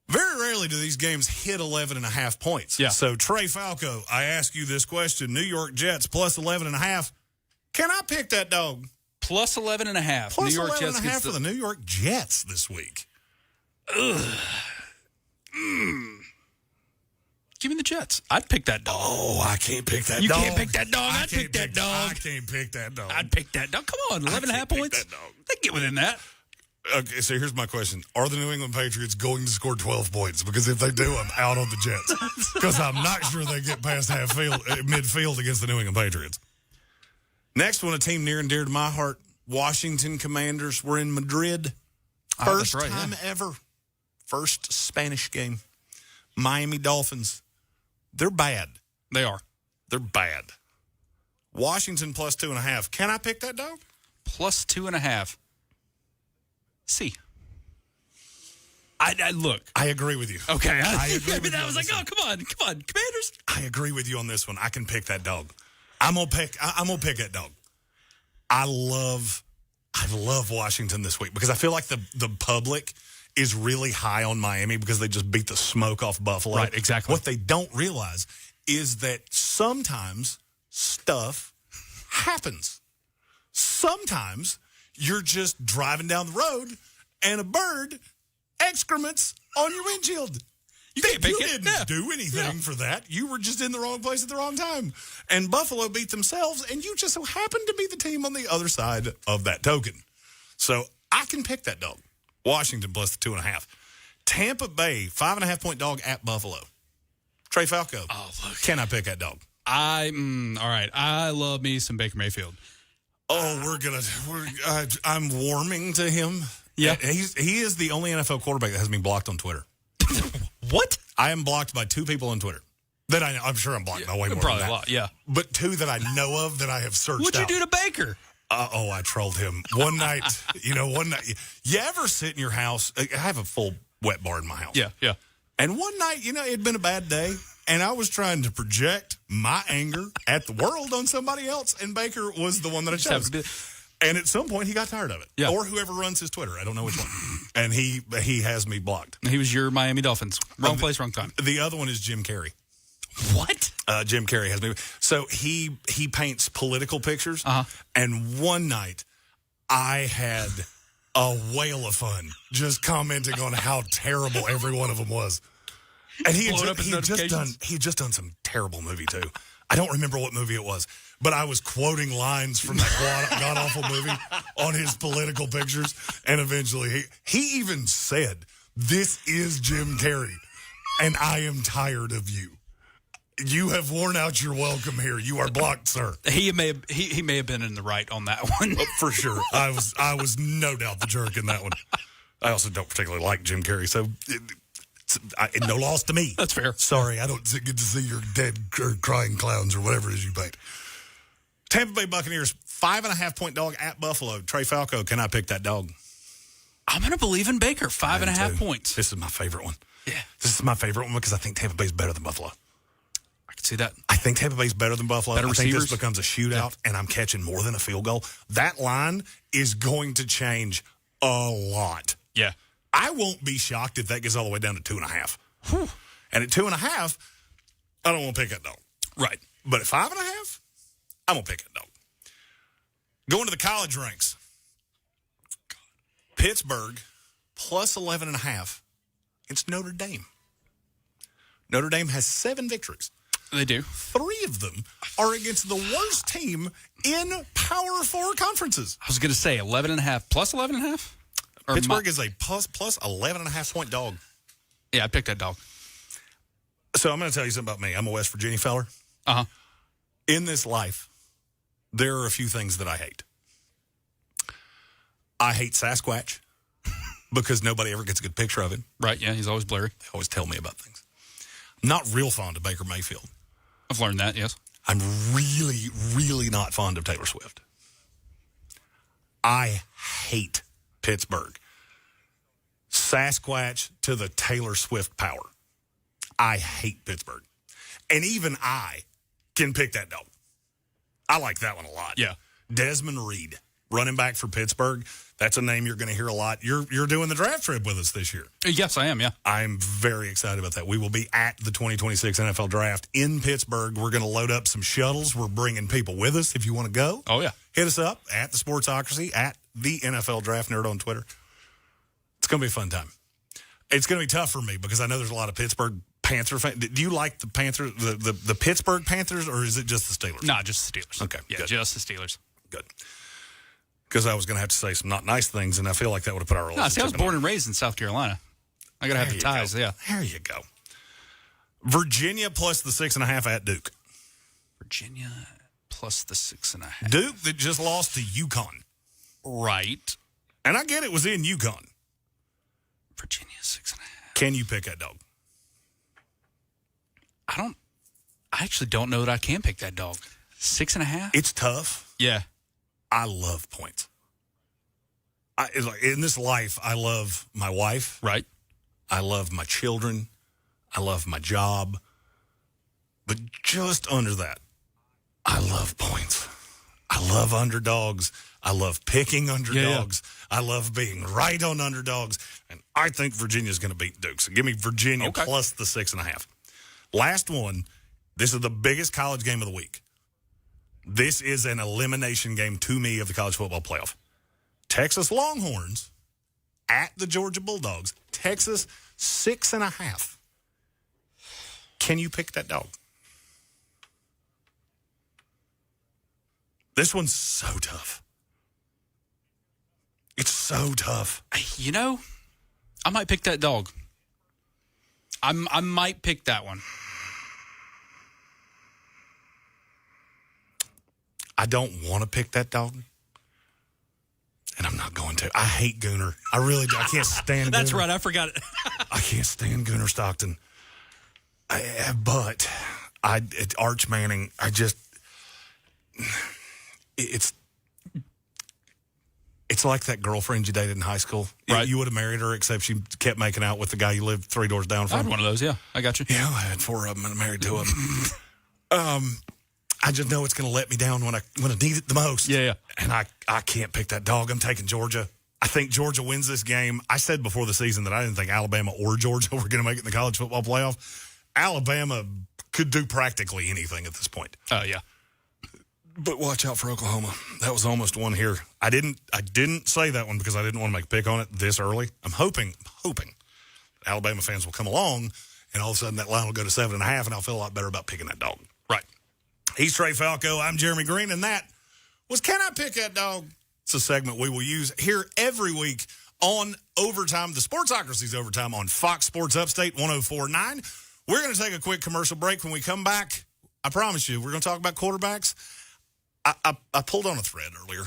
Very rarely do these games hit 11.5 points. Yeah. So, Trey Falco, I ask you this question. New York Jets plus 11.5. Can I pick that dog? Plus 11.5. Plus New York 11.5 Jets for the New York Jets this week. Ugh. Give me the Jets. I'd pick that dog. Oh, I can't pick that dog. You can't pick that dog. I'd pick that dog. I can't pick that dog. I'd pick that dog. Come on, 11.5 points. They get within that. Okay, so here's my question. Are the New England Patriots going to score 12 points? Because if they do, I'm out on the Jets. Because I'm not sure they get past midfield against the New England Patriots. Next one, a team near and dear to my heart, Washington Commanders. We're in Madrid. First time ever. First Spanish game. Miami Dolphins. They're bad. They are. They're bad. Washington plus 2.5. Can I pick that dog? Plus 2.5. See. I look. I agree with you. Okay. I agree with you. I was like, oh, come on, Commanders. I agree with you on this one. I can pick that dog. I'm gonna pick that dog. I love Washington this week because I feel like the public is really high on Miami because they just beat the smoke off Buffalo. Right, exactly. What they don't realize is that sometimes stuff happens. Sometimes you're just driving down the road and a bird excrements on your windshield. You didn't do anything for that. You were just in the wrong place at the wrong time. And Buffalo beat themselves, and you just so happened to be the team on the other side of that token. So I can pick that dog. Washington plus the 2.5. Tampa Bay, 5.5-point dog at Buffalo. Trey Falco. Oh, look. Can I pick that dog? All right. I love me some Baker Mayfield. Oh, I'm warming to him. Yeah. He is the only NFL quarterback that has me blocked on Twitter. What? I am blocked by 2 people on Twitter. That I'm sure I'm blocked by way more probably than that. a lot, yeah. But 2 that I know of that I have searched What'd you do to Baker? I trolled him. One night. You ever sit in your house? I have a full wet bar in my house. Yeah. And one night, it had been a bad day, and I was trying to project my anger at the world on somebody else, and Baker was the one that I chose. And at some point, he got tired of it. Yeah. Or whoever runs his Twitter. I don't know which one. And he has me blocked. He was your Miami Dolphins. Wrong place, wrong time. The other one is Jim Carrey. What? Jim Carrey has me. So he paints political pictures. And one night, I had a whale of fun just commenting on how terrible every one of them was. And he had just done some terrible movie, too. I don't remember what movie it was, but I was quoting lines from that god-awful movie on his political pictures, and eventually he even said, "This is Jim Carrey, and I am tired of you. You have worn out your welcome here. You are blocked, sir." He may have been in the right on that one. For sure. I was no doubt the jerk in that one. I also don't particularly like Jim Carrey, so no loss to me. That's fair. Sorry, I don't get to see your dead or crying clowns or whatever it is you paint. Tampa Bay Buccaneers, 5.5-point dog at Buffalo. Trey Falco, can I pick that dog? I'm going to believe in Baker. 5.5 points. This is my favorite one. Yeah. This is my favorite one because I think Tampa Bay's better than Buffalo. I can see that. I think Tampa Bay's better than Buffalo. Better receivers. I think this becomes a shootout, and I'm catching more than a field goal. That line is going to change a lot. Yeah. I won't be shocked if that gets all the way down to 2.5. And at 2.5, I don't want to pick that dog. Right. But at 5.5, I'm going to pick that dog. Going to the college ranks. Pittsburgh plus 11.5. It's Notre Dame. Notre Dame has 7 victories. They do. 3 of them are against the worst team in Power 4 conferences. I was going to say 11.5 plus 11.5. Pittsburgh is a plus 11.5-point dog. Yeah, I picked that dog. So I'm going to tell you something about me. I'm a West Virginia feller. Uh-huh. In this life, there are a few things that I hate. I hate Sasquatch because nobody ever gets a good picture of him. Right, yeah, he's always blurry. They always tell me about things. I'm not real fond of Baker Mayfield. I've learned that, yes. I'm really, really not fond of Taylor Swift. I hate Pittsburgh. Sasquatch to the Taylor Swift power. I hate Pittsburgh. And even I can pick that dog. I like that one a lot. Yeah. Desmond Reed, running back for Pittsburgh. That's a name you're going to hear a lot. You're doing the draft trip with us this year. Yes, I am, yeah. I'm very excited about that. We will be at the 2026 NFL Draft in Pittsburgh. We're going to load up some shuttles. We're bringing people with us if you want to go. Oh, yeah. Hit us up at the Sportsocracy, at the NFL Draft Nerd on Twitter. It's going to be a fun time. It's going to be tough for me because I know there's a lot of Pittsburgh Panther fans. Do you like the Panthers, the Pittsburgh Panthers, or is it just the Steelers? No, just the Steelers. Okay. Yeah, good. just the Steelers. Good. Because I was going to have to say some not nice things, and I feel like that would have put our relationship. No, see, I was born and raised in South Carolina. I got to have the ties, yeah. There you go. Virginia plus the 6.5 at Duke. Virginia plus the 6.5. Duke that just lost to UConn. Right. And I get it was in UConn. Virginia 6.5. Can you pick that dog? I actually don't know that I can pick that dog. 6.5? It's tough. Yeah. I love points. In this life, I love my wife. Right. I love my children. I love my job. But just under that, I love points. I love underdogs. I love picking underdogs. Yeah. I love being right on underdogs. And I think Virginia's going to beat Duke. So give me Virginia plus the 6.5. Last one. This is the biggest college game of the week. This is an elimination game to me of the college football playoff. Texas Longhorns at the Georgia Bulldogs. Texas 6.5. Can you pick that dog? This one's so tough. It's so tough. You know, I might pick that dog. I might pick that one. I don't want to pick that dog, and I'm not going to. I hate Gooner. I really do. I can't stand That's Gooner. right. I forgot it. I can't stand Gooner Stockton. But Arch Manning, it's like that girlfriend you dated in high school. Right. You would have married her, except she kept making out with the guy you lived 3 doors down from. I had one of those, yeah. I got you. Yeah, I had 4 of them and I'm married to them. I just know it's going to let me down when I need it the most. Yeah. And I can't pick that dog. I'm taking Georgia. I think Georgia wins this game. I said before the season that I didn't think Alabama or Georgia were going to make it in the college football playoff. Alabama could do practically anything at this point. Oh, yeah. But watch out for Oklahoma. That was almost one here. I didn't say that one because I didn't want to make a pick on it this early. I'm hoping Alabama fans will come along and all of a sudden that line will go to 7.5 and I'll feel a lot better about picking that dog. Right. He's Trey Falco. I'm Jeremy Greene, and that was Can I Pick That Dog? It's a segment we will use here every week on Overtime, the Sportsocracy's Overtime on Fox Sports Upstate 104.9. We're going to take a quick commercial break. When we come back, I promise you, we're going to talk about quarterbacks. I pulled on a thread earlier.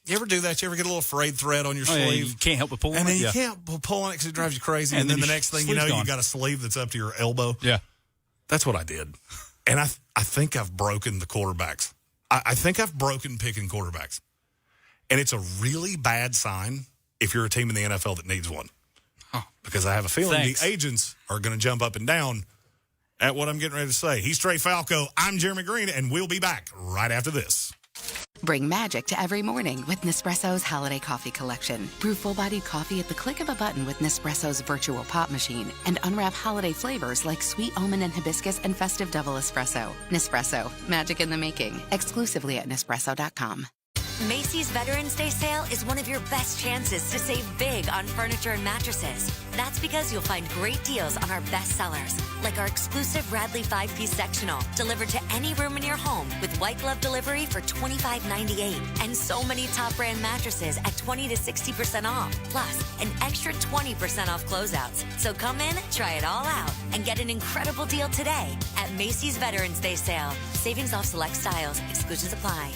You ever do that? You ever get a little frayed thread on your sleeve? Yeah, you can't help but pull on it. And then you can't pull on it because it drives you crazy. And then the next thing you know, you got a sleeve that's up to your elbow. Yeah. That's what I did. And I think I've broken the quarterbacks. I think I've broken picking quarterbacks. And it's a really bad sign if you're a team in the NFL that needs one. Huh. Because I have a feeling Thanks. the agents are going to jump up and down at what I'm getting ready to say. He's Trey Falco. I'm Jeremy Greene, and we'll be back right after this. Bring magic to every morning with Nespresso's Holiday Coffee Collection. Brew full-bodied coffee at the click of a button with Nespresso's virtual pop machine and unwrap holiday flavors like sweet almond and hibiscus and festive double espresso. Nespresso, magic in the making. Exclusively at Nespresso.com. Macy's Veterans Day sale is one of your best chances to save big on furniture and mattresses. That's because you'll find great deals on our best sellers, like our exclusive Radley 5-piece sectional, delivered to any room in your home with white glove delivery for $25.98. And so many top brand mattresses at 20 to 60% off, plus an extra 20% off closeouts. So come in, try it all out, and get an incredible deal today at Macy's Veterans Day sale. Savings off select styles. Exclusions apply.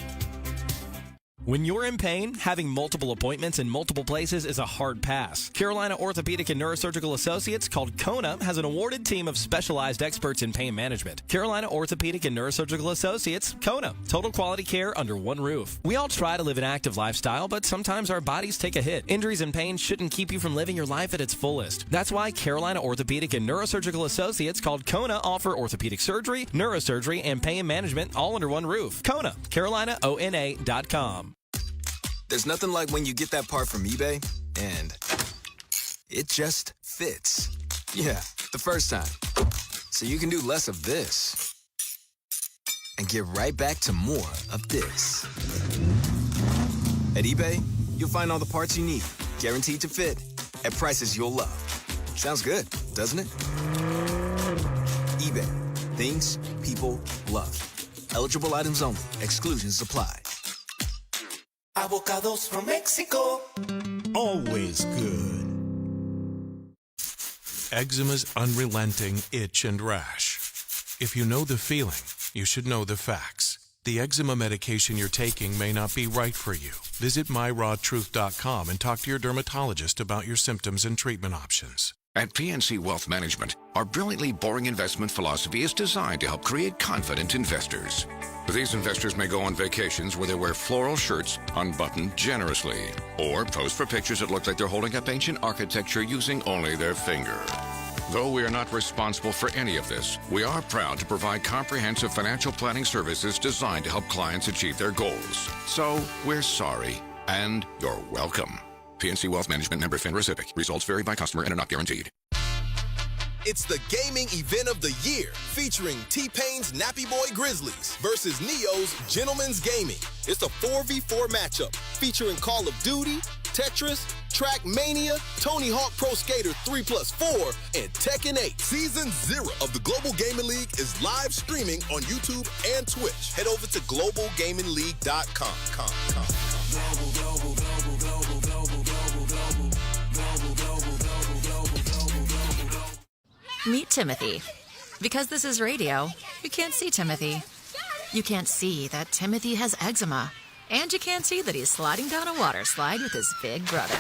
When you're in pain, having multiple appointments in multiple places is a hard pass. Carolina Orthopedic and Neurosurgical Associates, called Kona, has an awarded team of specialized experts in pain management. Carolina Orthopedic and Neurosurgical Associates, Kona. Total quality care under one roof. We all try to live an active lifestyle, but sometimes our bodies take a hit. Injuries and pain shouldn't keep you from living your life at its fullest. That's why Carolina Orthopedic and Neurosurgical Associates, called Kona, offer orthopedic surgery, neurosurgery, and pain management all under one roof. Kona, CarolinaONA.com. There's nothing like when you get that part from eBay and it just fits. Yeah, the first time. So you can do less of this and get right back to more of this. At eBay, you'll find all the parts you need, guaranteed to fit, at prices you'll love. Sounds good, doesn't it? eBay. Things people love. Eligible items only. Exclusions apply. Avocados from Mexico. Always good. Eczema's unrelenting itch and rash. If you know the feeling, you should know the facts. The eczema medication you're taking may not be right for you. Visit myrawtruth.com and talk to your dermatologist about your symptoms and treatment options. At PNC Wealth Management, our brilliantly boring investment philosophy is designed to help create confident investors. These investors may go on vacations where they wear floral shirts unbuttoned generously, or pose for pictures that look like they're holding up ancient architecture using only their finger. Though we are not responsible for any of this, we are proud to provide comprehensive financial planning services designed to help clients achieve their goals. So, we're sorry, and you're welcome. PNC Wealth Management, member FINRA SIPC. Results vary by customer and are not guaranteed. It's the gaming event of the year, featuring T-Pain's Nappy Boy Grizzlies versus Neo's Gentleman's Gaming. It's a 4v4 matchup featuring Call of Duty, Tetris, Trackmania, Tony Hawk Pro Skater 3+4, and Tekken 8. Season 0 of the Global Gaming League is live streaming on YouTube and Twitch. Head over to globalgamingleague.com. Meet Timothy. Because this is radio, you can't see Timothy. You can't see that Timothy has eczema. And you can't see that he's sliding down a water slide with his big brother.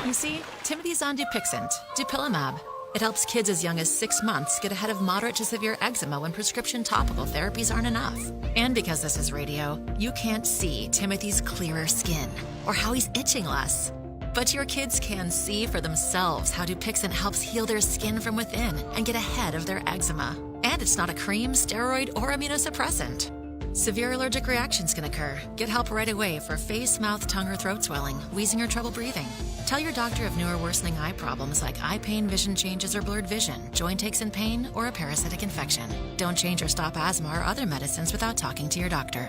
You see, Timothy's on Dupixent, dupilumab. It helps kids as young as 6 months get ahead of moderate to severe eczema when prescription topical therapies aren't enough. And because this is radio, you can't see Timothy's clearer skin or how he's itching less. But your kids can see for themselves how Dupixent helps heal their skin from within and get ahead of their eczema. And it's not a cream, steroid, or immunosuppressant. Severe allergic reactions can occur. Get help right away for face, mouth, tongue, or throat swelling, wheezing, or trouble breathing. Tell your doctor of new or worsening eye problems like eye pain, vision changes, or blurred vision, joint aches and pain, or a parasitic infection. Don't change or stop asthma or other medicines without talking to your doctor.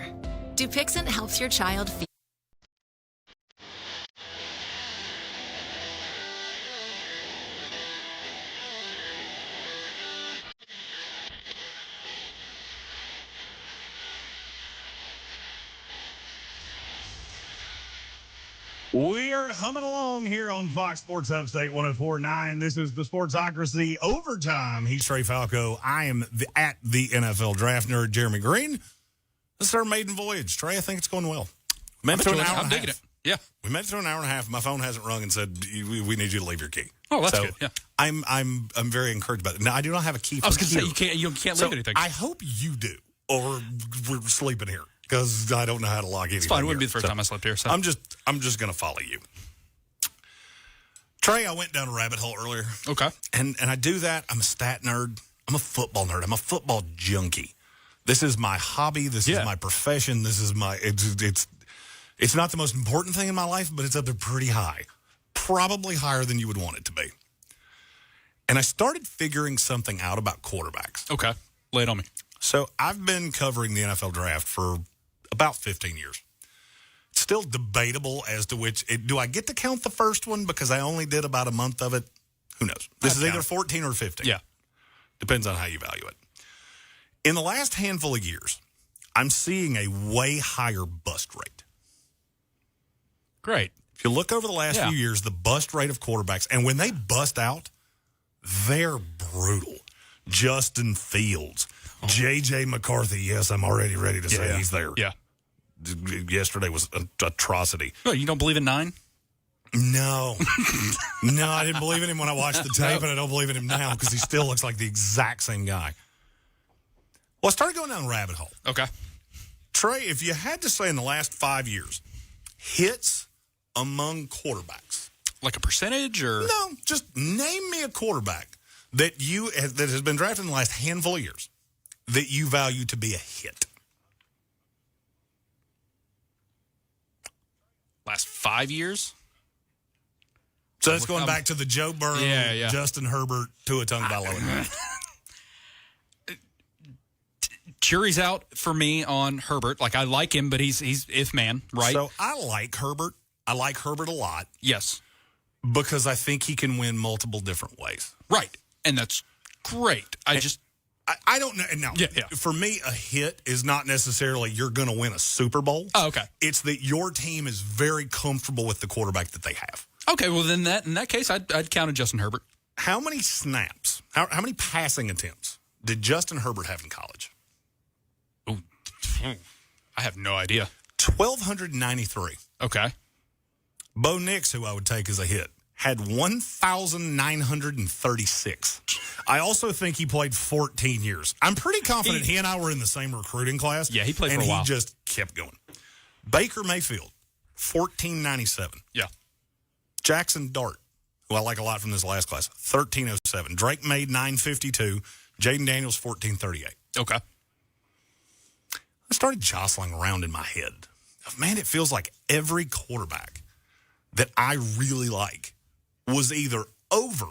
Dupixent helps your child feel. We are humming along here on Fox Sports Upstate 104.9. This is the Sportsocracy Overtime. He's Trey Falco. I am at the NFL Draft Nerd, Jeremy Greene. This is our maiden voyage. Trey, I think it's going well. I'm digging it. Yeah. We made it through an hour and a half. My phone hasn't rung and said, we need you to leave your key. Oh, that's good. Yeah. I'm very encouraged by it. Now, I do not have a key for I was going to Q. say, you can't leave anything. I hope you do, or we're sleeping here. Because I don't know how to log in. It's fine. It wouldn't be the first time I slept here. So. I'm just going to follow you. Trey, I went down a rabbit hole earlier. Okay. And I do that. I'm a stat nerd. I'm a football nerd. I'm a football junkie. This is my hobby. This is my profession. This is my, it's not the most important thing in my life, but it's up there pretty high. Probably higher than you would want it to be. And I started figuring something out about quarterbacks. Okay. Lay it on me. So I've been covering the NFL draft for about 15 years. It's still debatable as to which. Do I get to count the first one because I only did about a month of it? Who knows? This is either 14 or 15. Yeah. Depends on how you value it. In the last handful of years, I'm seeing a way higher bust rate. Great. If you look over the last few years, the bust rate of quarterbacks, and when they bust out, they're brutal. Justin Fields. J.J. McCarthy, yes, I'm already ready to say he's there. Yeah. yesterday was an atrocity. Oh, you don't believe in 9? No. No, I didn't believe in him when I watched the tape, and I don't believe in him now because he still looks like the exact same guy. Well, I started going down the rabbit hole. Okay. Trey, if you had to say in the last 5 years, hits among quarterbacks. Like a percentage or? No, just name me a quarterback that has been drafted in the last handful of years that you value to be a hit. Last 5 years? So that's going back to the Joe Burrow, Justin Herbert, Tua Tagovailoa. Jury's out for me on Herbert. Like, I like him, but he's if man, right? So I like Herbert. I like Herbert a lot. Yes. Because I think he can win multiple different ways. Right. And that's great. I don't know. Now, for me, a hit is not necessarily you're going to win a Super Bowl. Oh, okay. It's that your team is very comfortable with the quarterback that they have. Okay, well, then in that case, I'd count a Justin Herbert. How many snaps, how many passing attempts did Justin Herbert have in college? Ooh, I have no idea. 1,293. Okay. Bo Nix, who I would take as a hit, had 1,936. I also think he played 14 years. I'm pretty confident he and I were in the same recruiting class. Yeah, he played for a while. And he just kept going. Baker Mayfield, 1,497. Yeah. Jackson Dart, who I like a lot from this last class, 1,307. Drake made 952. Jaden Daniels, 1,438. Okay. I started jostling around in my head. Man, it feels like every quarterback that I really like was either over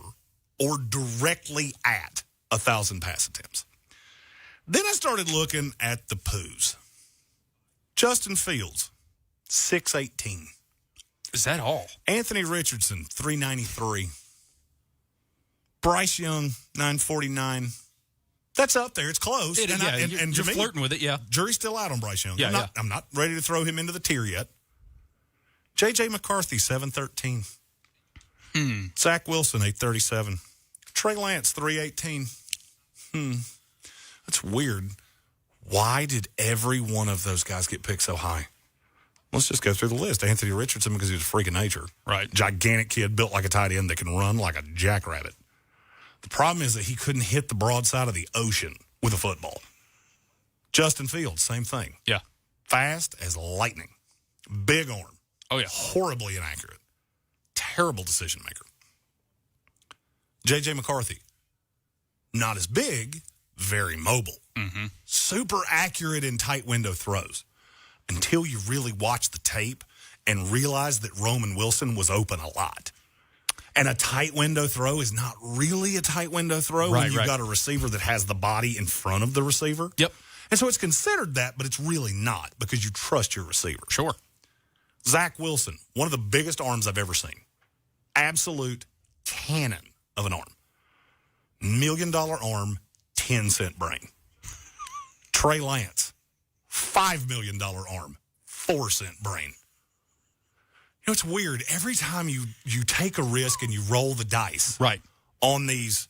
or directly at 1,000 pass attempts. Then I started looking at the poos. Justin Fields, 618. Is that all? Anthony Richardson, 393. Bryce Young, 949. That's up there. It's close. You're flirting with it, yeah. Jury's still out on Bryce Young. Yeah, I'm not ready to throw him into the tier yet. J.J. McCarthy, 713. Zach Wilson, 837. Trey Lance, 318. That's weird. Why did every one of those guys get picked so high? Let's just go through the list. Anthony Richardson, because he was a freak of nature. Right. Gigantic kid, built like a tight end that can run like a jackrabbit. The problem is that he couldn't hit the broadside of the ocean with a football. Justin Fields, same thing. Yeah. Fast as lightning. Big arm. Oh, yeah. Horribly inaccurate. Terrible decision maker. J.J. McCarthy. Not as big, very mobile. Mm-hmm. Super accurate in tight window throws. Until you really watch the tape and realize that Roman Wilson was open a lot. And a tight window throw is not really a tight window throw when you've got a receiver that has the body in front of the receiver. Yep. And so it's considered that, but it's really not because you trust your receiver. Sure. Zach Wilson, one of the biggest arms I've ever seen. Absolute cannon of an arm. $1 million arm, 10-cent brain. Trey Lance, $5 million arm, 4-cent brain. You know, it's weird. Every time you take a risk and you roll the dice on these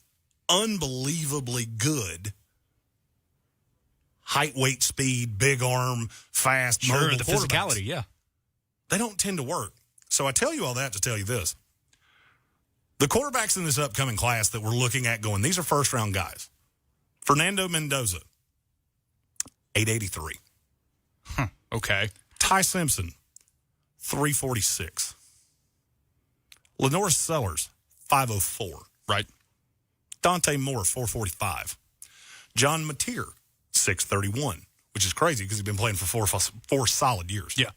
unbelievably good height, weight, speed, big arm, fast, mobile the quarterbacks, physicality, yeah. they don't tend to work. So I tell you all that to tell you this. The quarterbacks in this upcoming class that we're looking at going, these are first-round guys. Fernando Mendoza, 883. Okay. Ty Simpson, 346. Lenore Sellers, 504. Right. Dante Moore, 445. John Mateer, 631, which is crazy because he's been playing for four solid years. Yeah.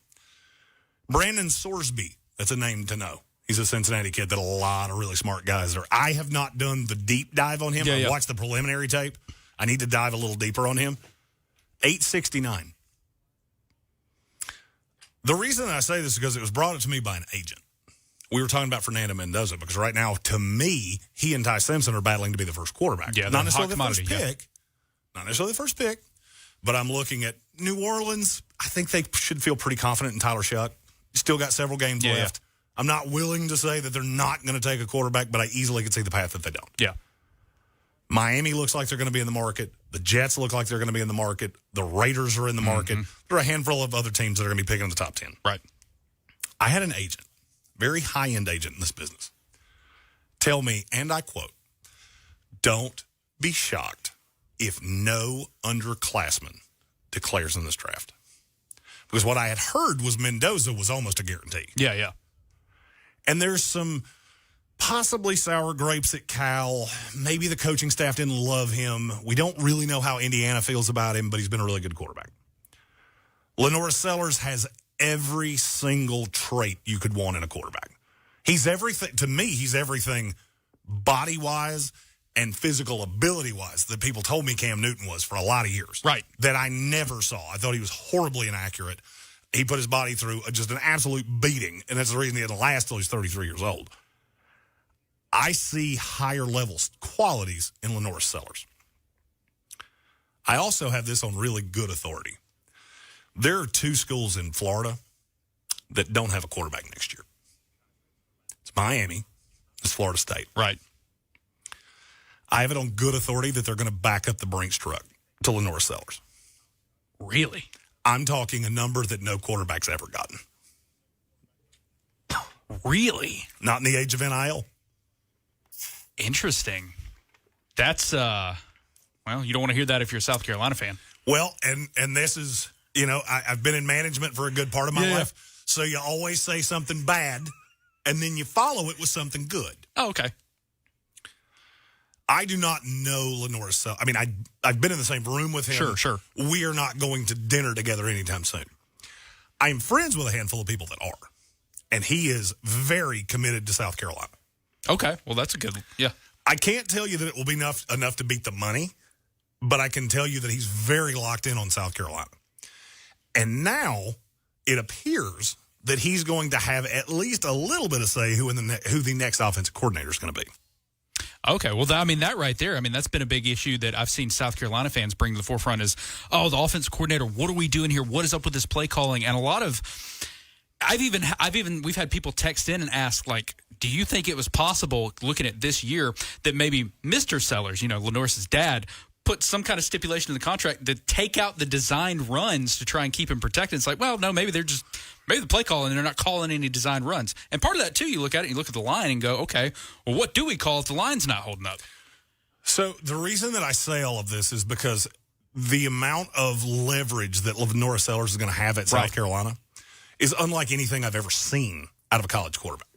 Brandon Sorsby, that's a name to know. He's a Cincinnati kid that a lot of really smart guys are. I have not done the deep dive on him. I watched the preliminary tape. I need to dive a little deeper on him. 869. The reason I say this is because it was brought up to me by an agent. We were talking about Fernando Mendoza because right now, to me, he and Ty Simpson are battling to be the first quarterback. Yeah, not necessarily the first pick. Not necessarily the first pick, but I'm looking at New Orleans. I think they should feel pretty confident in Tyler Shuck. Still got several games left. I'm not willing to say that they're not going to take a quarterback, but I easily could see the path that they don't. Yeah. Miami looks like they're going to be in the market. The Jets look like they're going to be in the market. The Raiders are in the market. There are a handful of other teams that are going to be picking in the top 10. Right. I had an agent, very high-end agent in this business, tell me, and I quote, "Don't be shocked if no underclassman declares in this draft." Because what I had heard was Mendoza was almost a guarantee. Yeah. And there's some possibly sour grapes at Cal. Maybe the coaching staff didn't love him. We don't really know how Indiana feels about him, but he's been a really good quarterback. Lenora Sellers has every single trait you could want in a quarterback. He's everything, to me, he's everything body-wise and physical ability-wise that people told me Cam Newton was for a lot of years. Right. That I never saw. I thought he was horribly inaccurate. He put his body through just an absolute beating, and that's the reason he didn't last till he's 33 years old. I see higher levels qualities in Lenora Sellers. I also have this on really good authority. There are 2 schools in Florida that don't have a quarterback next year. It's Miami. It's Florida State. Right. I have it on good authority that they're going to back up the Brinks truck to Lenora Sellers. Really? I'm talking a number that no quarterback's ever gotten. Really? Not in the age of NIL. Interesting. That's, well, you don't want to hear that if you're a South Carolina fan. Well, and this is, I've been in management for a good part of my life, so you always say something bad, and then you follow it with something good. Oh, okay. I do not know Lenora Sellers. I mean, I've been in the same room with him. Sure. We are not going to dinner together anytime soon. I am friends with a handful of people that are, and he is very committed to South Carolina. Okay, well, that's a good, yeah. I can't tell you that it will be enough to beat the money, but I can tell you that he's very locked in on South Carolina. And now it appears that he's going to have at least a little bit of say who the next offensive coordinator is going to be. Okay, well, that right there, that's been a big issue that I've seen South Carolina fans bring to the forefront is, the offensive coordinator, what are we doing here? What is up with this play calling? And a lot of, we've had people text in and ask, like, do you think it was possible, looking at this year, that maybe Mr. Sellers, Lenore's dad, put some kind of stipulation in the contract to take out the designed runs to try and keep him protected? It's like, well, no, maybe the play calling, and they're not calling any designed runs. And part of that, too, you look at it, you look at the line and go, okay, well, what do we call if the line's not holding up? So the reason that I say all of this is because the amount of leverage that Lenora Sellers is going to have at South Carolina is unlike anything I've ever seen out of a college quarterback.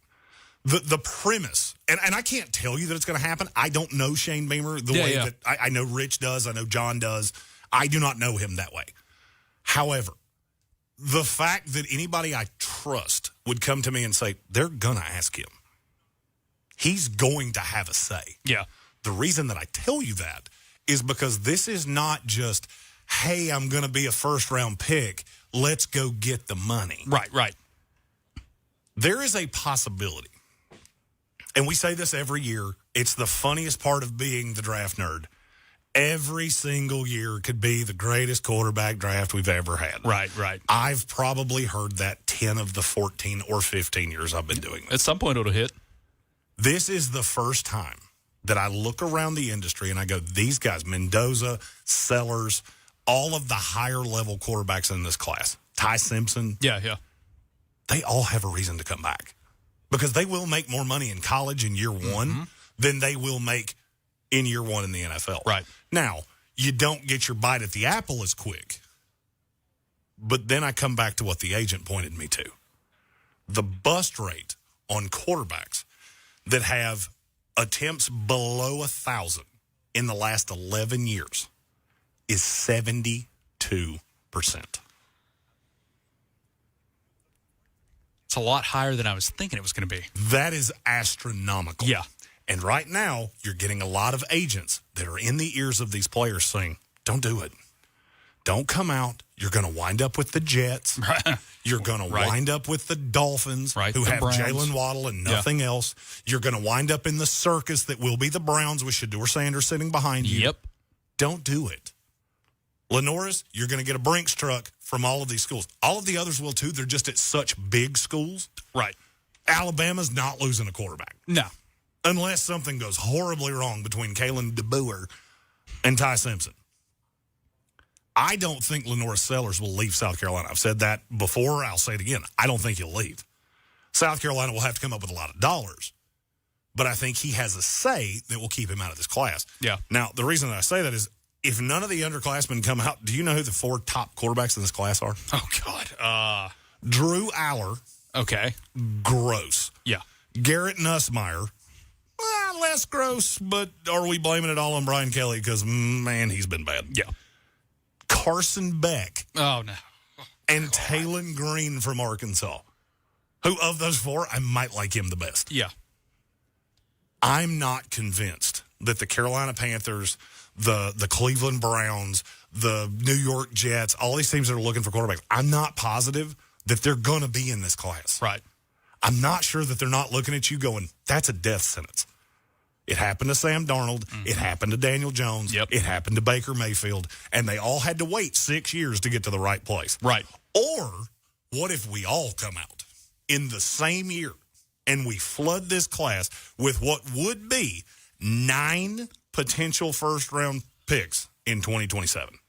The premise, and I can't tell you that it's going to happen. I don't know Shane Beamer the way that I know Rich does. I know John does. I do not know him that way. However, the fact that anybody I trust would come to me and say, they're going to ask him, he's going to have a say. Yeah. The reason that I tell you that is because this is not just, hey, I'm going to be a first-round pick. Let's go get the money. Right. There is a possibility. And we say this every year. It's the funniest part of being the draft nerd. Every single year could be the greatest quarterback draft we've ever had. Right. I've probably heard that 10 of the 14 or 15 years I've been doing this. At some point it'll hit. This is the first time that I look around the industry and I go, these guys, Mendoza, Sellers, all of the higher level quarterbacks in this class, Ty Simpson. Yeah. They all have a reason to come back. Because they will make more money in college in year one than they will make in year one in the NFL. Right. Now, you don't get your bite at the apple as quick. But then I come back to what the agent pointed me to. The bust rate on quarterbacks that have attempts below 1,000 in the last 11 years is 72%. It's a lot higher than I was thinking it was going to be. That is astronomical. Yeah. And right now, you're getting a lot of agents that are in the ears of these players saying, don't do it. Don't come out. You're going to wind up with the Jets. You're going to wind up with the Dolphins, who have Jalen Waddle and nothing else. You're going to wind up in the circus that will be the Browns with Shedeur Sanders sitting behind you. Yep. Don't do it. Lenora's, you're going to get a Brinks truck from all of these schools. All of the others will, too. They're just at such big schools. Right. Alabama's not losing a quarterback. No. unless something goes horribly wrong between Kalen DeBoer and Ty Simpson. I don't think Lenora Sellers will leave South Carolina. I've said that before. I'll say it again. I don't think he'll leave. South Carolina will have to come up with a lot of dollars, but I think he has a say that will keep him out of this class. Yeah. Now, the reason that I say that is if none of the underclassmen come out, do you know who the 4 top quarterbacks in this class are? Oh, God. Drew Aller. Okay. Gross. Yeah. Garrett Nussmeier. Less gross, but are we blaming it all on Brian Kelly? Because, man, he's been bad. Yeah. Carson Beck. Oh, no. And Taylon Green from Arkansas. Who, of those 4, I might like him the best. Yeah. I'm not convinced that the Carolina Panthers, the Cleveland Browns, the New York Jets, all these teams that are looking for quarterbacks, I'm not positive that they're going to be in this class. Right. I'm not sure that they're not looking at you going, that's a death sentence. It happened to Sam Darnold. Mm-hmm. It happened to Daniel Jones. Yep. It happened to Baker Mayfield. And they all had to wait 6 years to get to the right place. Right. Or what if we all come out in the same year and we flood this class with what would be 9 potential first-round picks in 2027?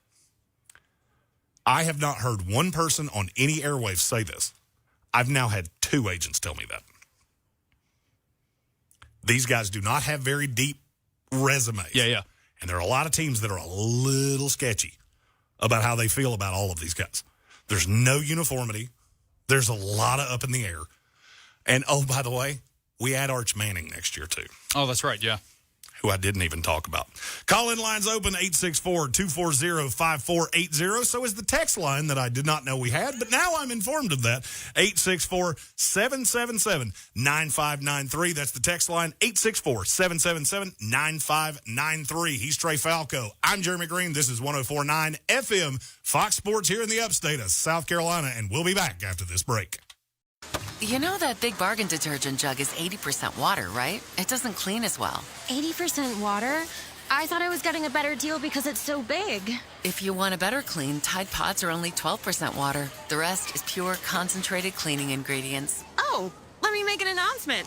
I have not heard one person on any airwaves say this. I've now had 2 agents tell me that. These guys do not have very deep resumes. Yeah. And there are a lot of teams that are a little sketchy about how they feel about all of these guys. There's no uniformity. There's a lot of up in the air. And, oh, by the way, we add Arch Manning next year, too. Oh, that's right, yeah. Who I didn't even talk about. Call-in lines open, 864-240-5480. So is the text line that I did not know we had, but now I'm informed of that. 864-777-9593. That's the text line, 864-777-9593. He's Trey Falco. I'm Jeremy Greene. This is 104.9 FM, Fox Sports here in the upstate of South Carolina, and we'll be back after this break. You know that Big Bargain detergent jug is 80% water, right? It doesn't clean as well. 80% water? I thought I was getting a better deal because it's so big. If you want a better clean, Tide Pods are only 12% water. The rest is pure, concentrated cleaning ingredients. Oh, let me make an announcement.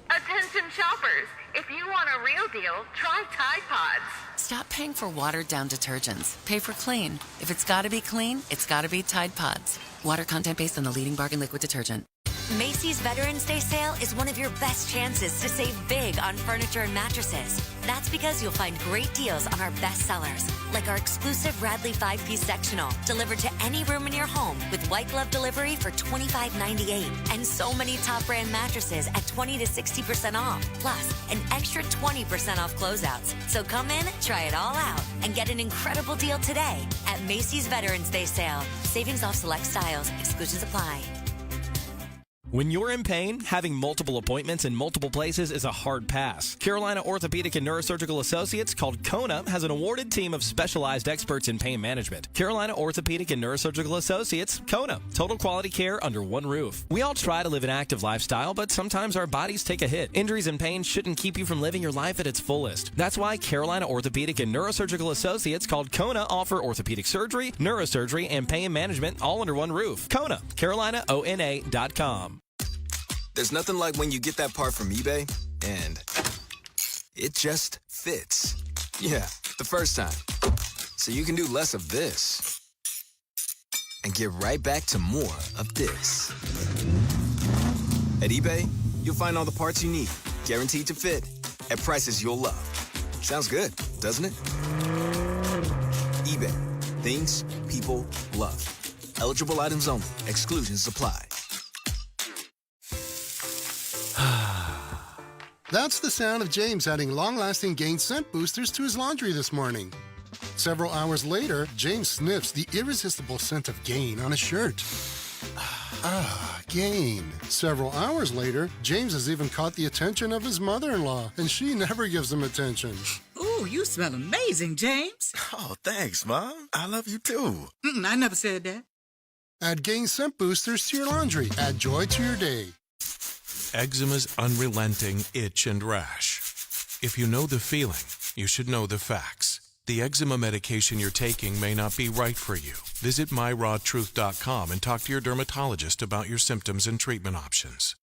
Attention shoppers, if you want a real deal, try Tide Pods. Stop paying for watered-down detergents. Pay for clean. If it's got to be clean, it's got to be Tide Pods. Water content based on the leading bargain liquid detergent. Macy's Veterans Day sale is one of your best chances to save big on furniture and mattresses. That's because you'll find great deals on our best sellers, like our exclusive Radley 5-piece sectional, delivered to any room in your home with white glove delivery for $25.98. And so many top brand mattresses at 20 to 60% off, plus an extra 20% off closeouts. So come in, try it all out, and get an incredible deal today at Macy's Veterans Day sale. Savings off select styles. Exclusions apply. When you're in pain, having multiple appointments in multiple places is a hard pass. Carolina Orthopedic and Neurosurgical Associates, called Kona, has an awarded team of specialized experts in pain management. Carolina Orthopedic and Neurosurgical Associates, Kona. Total quality care under one roof. We all try to live an active lifestyle, but sometimes our bodies take a hit. Injuries and pain shouldn't keep you from living your life at its fullest. That's why Carolina Orthopedic and Neurosurgical Associates, called Kona, offer orthopedic surgery, neurosurgery, and pain management all under one roof. Kona, CarolinaONA.com. There's nothing like when you get that part from eBay and it just fits. Yeah, the first time. So you can do less of this and get right back to more of this. At eBay, you'll find all the parts you need, guaranteed to fit, at prices you'll love. Sounds good, doesn't it? eBay. Things people love. Eligible items only. Exclusions apply. That's the sound of James adding long-lasting Gain scent boosters to his laundry this morning. Several hours later, James sniffs the irresistible scent of Gain on his shirt. Gain. Several hours later, James has even caught the attention of his mother-in-law, and she never gives him attention. Ooh, you smell amazing, James. Oh, thanks, Mom. I love you, too. I never said that. Add Gain scent boosters to your laundry. Add joy to your day. Eczema's unrelenting itch and rash. If you know the feeling, you should know the facts. The eczema medication you're taking may not be right for you. Visit myrawtruth.com and talk to your dermatologist about your symptoms and treatment options.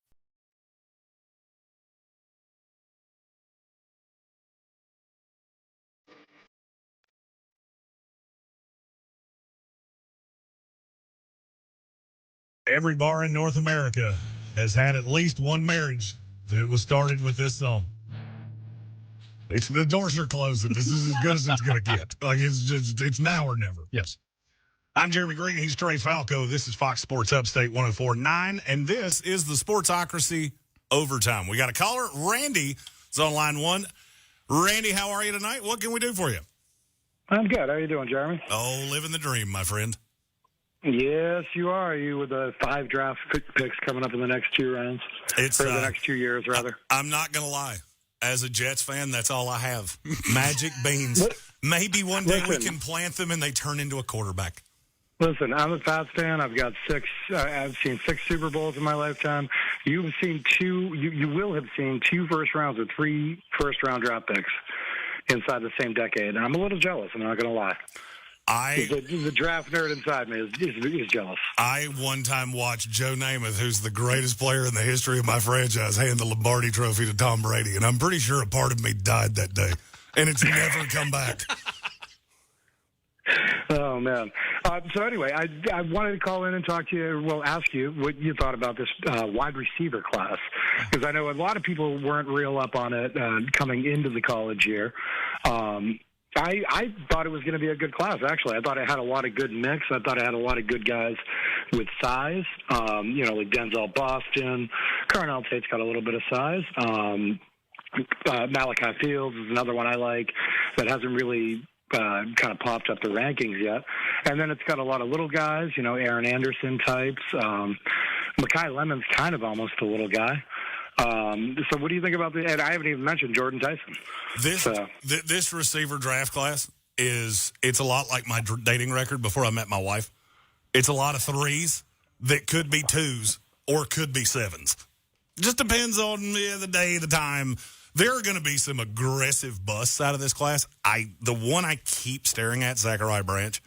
Every bar in North America has had at least one marriage that was started with this song. The doors are closing. This is as good as it's going to get. Like, it's now or never. Yes. I'm Jeremy Greene. He's Trey Falco. This is Fox Sports Upstate 104.9, and this is the Sportsocracy Overtime. We got a caller. Randy is on line one. Randy, how are you tonight? What can we do for you? I'm good. How are you doing, Jeremy? Oh, living the dream, my friend. Yes, you are. You with the 5 draft picks coming up in the next 2 rounds. It's the next 2 years, rather. I'm not going to lie. As a Jets fan, that's all I have. Magic beans. Maybe one day we can plant them and they turn into a quarterback. Listen, I'm a Pats fan. I've got 6. I've seen 6 Super Bowls in my lifetime. You've seen 2. You will have seen 2 first rounds or 3 first-round draft picks inside the same decade. And I'm a little jealous. I'm not going to lie. The draft nerd inside me is jealous. I one time watched Joe Namath, who's the greatest player in the history of my franchise, hand the Lombardi Trophy to Tom Brady, and I'm pretty sure a part of me died that day, and it's never come back. Oh, man. So anyway, I wanted to call in and talk to you, ask you what you thought about this wide receiver class, because I know a lot of people weren't real up on it coming into the college year. I thought it was going to be a good class, actually. I thought it had a lot of good mix. I thought it had a lot of good guys with size, like Denzel Boston. Carnell Tate's got a little bit of size. Malachi Fields is another one I like that hasn't really kind of popped up the rankings yet. And then it's got a lot of little guys, Aaron Anderson types. Mekhi Lemon's kind of almost a little guy. So what do you think about and I haven't even mentioned Jordan Tyson. This receiver draft class it's a lot like my dating record before I met my wife. It's a lot of 3s that could be 2s or could be 7s. Just depends on the day, the time. There are going to be some aggressive busts out of this class. The one I keep staring at, Zachariah Branch,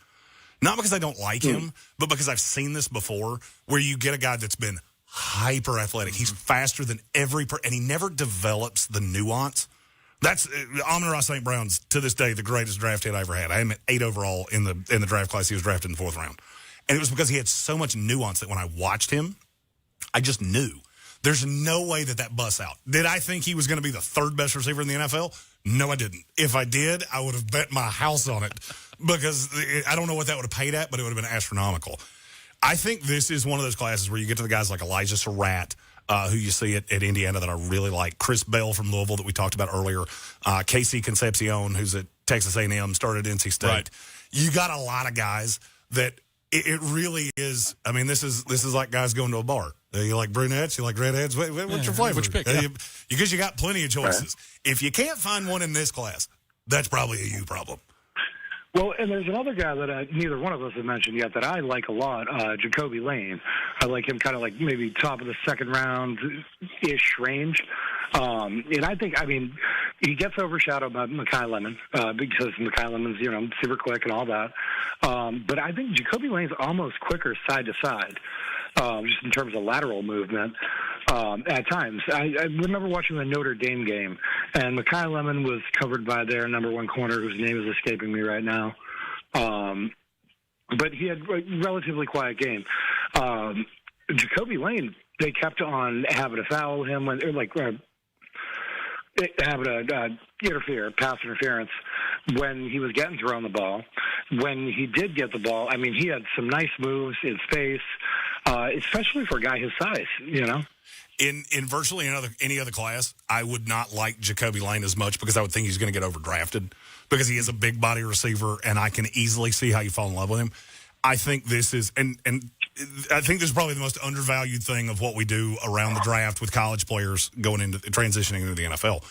not because I don't like him, but because I've seen this before, where you get a guy that's been hyper athletic. He's faster than and he never develops the nuance. That's Amon-Ra St. Brown's to this day the greatest draft hit I ever had. I am at 8 overall in the draft class. He was drafted in the 4th round, and it was because he had so much nuance that when I watched him, I just knew there's no way that busts out. Did I think he was going to be the 3rd best receiver in the NFL? No, I didn't. If I did, I would have bet my house on it because I don't know what that would have paid at, but it would have been astronomical. I think this is one of those classes where you get to the guys like Elijah Surratt, who you see at Indiana that I really like, Chris Bell from Louisville that we talked about earlier, Casey Concepcion, who's at Texas A&M, started at NC State. Right. You got a lot of guys that it really is. I mean, this is like guys going to a bar. You like brunettes? You like redheads? What's your flavor? Which pick? Because you got plenty of choices. Right. If you can't find one in this class, that's probably a you problem. Well, and there's another guy that neither one of us have mentioned yet that I like a lot, Jacoby Lane. I like him kind of like maybe top of the 2nd round-ish range. And I think, he gets overshadowed by Mekhi Lemon because Mekhi Lemon's, super quick and all that. But I think Jacoby Lane's almost quicker side to side, just in terms of lateral movement. At times. I remember watching the Notre Dame game, and Mekhi Lemon was covered by their number 1 corner, whose name is escaping me right now. But he had a relatively quiet game. Jacoby Lane, they kept on having to foul him when, having to interfere, pass interference, when he was getting thrown the ball. When he did get the ball, he had some nice moves in space, especially for a guy his size, In virtually any other class, I would not like Jacoby Lane as much because I would think he's going to get overdrafted because he is a big body receiver, and I can easily see how you fall in love with him. I think this is, and I think this is probably the most undervalued thing of what we do around the draft with college players going into transitioning into the NFL.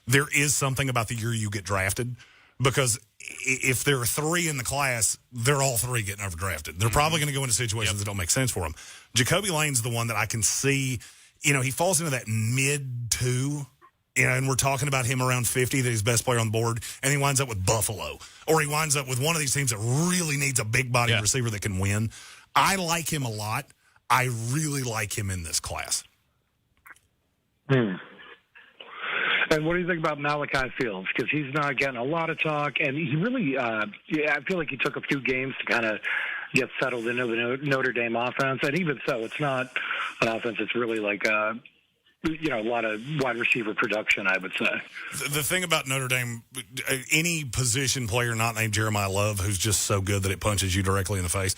There is something about the year you get drafted because if there are 3 in the class, they're all 3 getting overdrafted. They're probably going to go into situations that don't make sense for them. Jacoby Lane's the one that I can see. He falls into that mid-2, and we're talking about him around 50, that he's best player on the board, and he winds up with Buffalo. Or he winds up with one of these teams that really needs a big-body receiver that can win. I like him a lot. I really like him in this class. And what do you think about Malachi Fields? Because he's not getting a lot of talk, and he really, I feel like he took a few games to kind of get settled into the Notre Dame offense. And even so, it's not an offense that's really like a lot of wide receiver production, I would say. The thing about Notre Dame, any position player not named Jeremiah Love, who's just so good that it punches you directly in the face,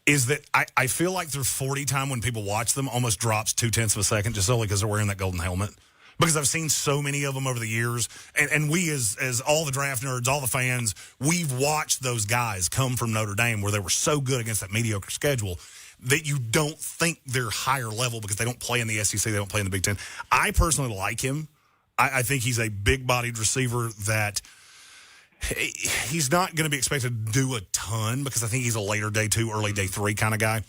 is that I feel like their 40 time when people watch them almost drops 0.2 of a second just solely because they're wearing that golden helmet. Because I've seen so many of them over the years, and we as all the draft nerds, all the fans, we've watched those guys come from Notre Dame where they were so good against that mediocre schedule that you don't think they're higher level because they don't play in the SEC, they don't play in the Big Ten. I personally like him. I think he's a big-bodied receiver that he's not going to be expected to do a ton because I think he's a later day 2, early day 3 kind of guy.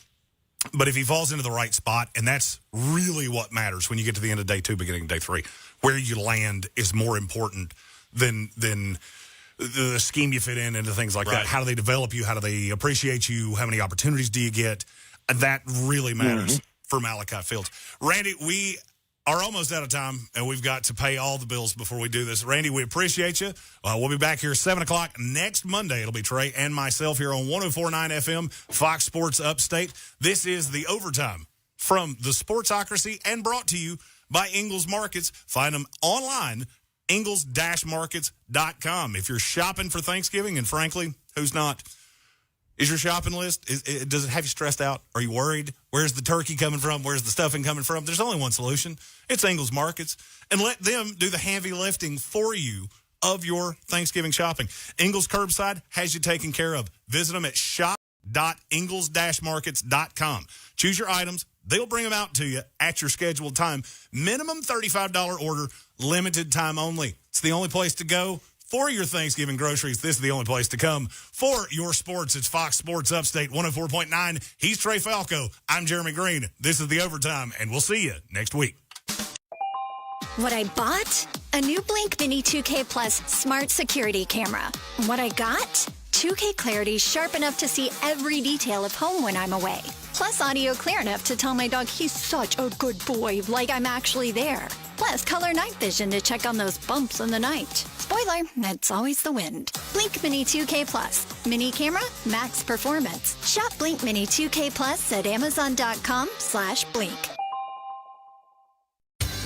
But if he falls into the right spot, and that's really what matters when you get to the end of day 2, beginning of day 3, where you land is more important than the scheme you fit in and things like that. How do they develop you? How do they appreciate you? How many opportunities do you get? That really matters for Malachi Fields. Randy, we are almost out of time, and we've got to pay all the bills before we do this. Randy, we appreciate you. We'll be back here 7 o'clock next Monday. It'll be Trey and myself here on 104.9 FM, Fox Sports Upstate. This is The Overtime from the Sportsocracy and brought to you by Ingles Markets. Find them online, ingles-markets.com. If you're shopping for Thanksgiving, and frankly, who's not? Is your shopping list, does it have you stressed out? Are you worried? Where's the turkey coming from? Where's the stuffing coming from? There's only one solution. It's Ingles Markets. And let them do the heavy lifting for you of your Thanksgiving shopping. Ingles Curbside has you taken care of. Visit them at shop.ingles-markets.com. Choose your items. They'll bring them out to you at your scheduled time. Minimum $35 order, limited time only. It's the only place to go for your Thanksgiving groceries. This is the only place to come for your sports. It's Fox Sports Upstate 104.9. He's Trey Falco. I'm Jeremy Greene. This is The Overtime, and we'll see you next week. What I bought? A new Blink Mini 2K Plus smart security camera. What I got? 2K clarity sharp enough to see every detail of home when I'm away. Plus audio clear enough to tell my dog he's such a good boy, like I'm actually there. Plus color night vision to check on those bumps in the night. Spoiler, it's always the wind. Blink Mini 2K Plus. Mini camera, max performance. Shop Blink Mini 2K Plus at Amazon.com/Blink.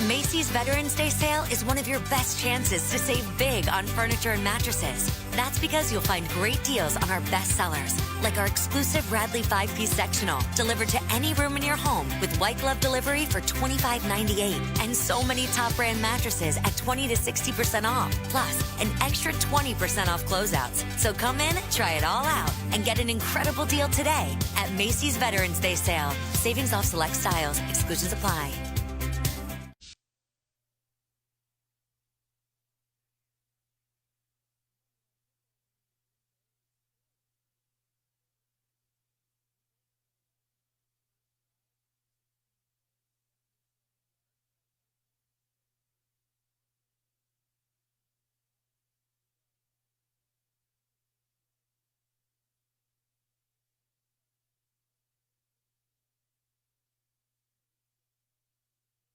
Macy's Veterans Day sale is one of your best chances to save big on furniture and mattresses. That's because you'll find great deals on our best sellers, like our exclusive Radley 5-piece sectional, delivered to any room in your home with white glove delivery for $25.98. And so many top brand mattresses at 20 to 60% off, plus an extra 20% off closeouts. So come in, try it all out, and get an incredible deal today at Macy's Veterans Day sale. Savings off select styles. Exclusions apply.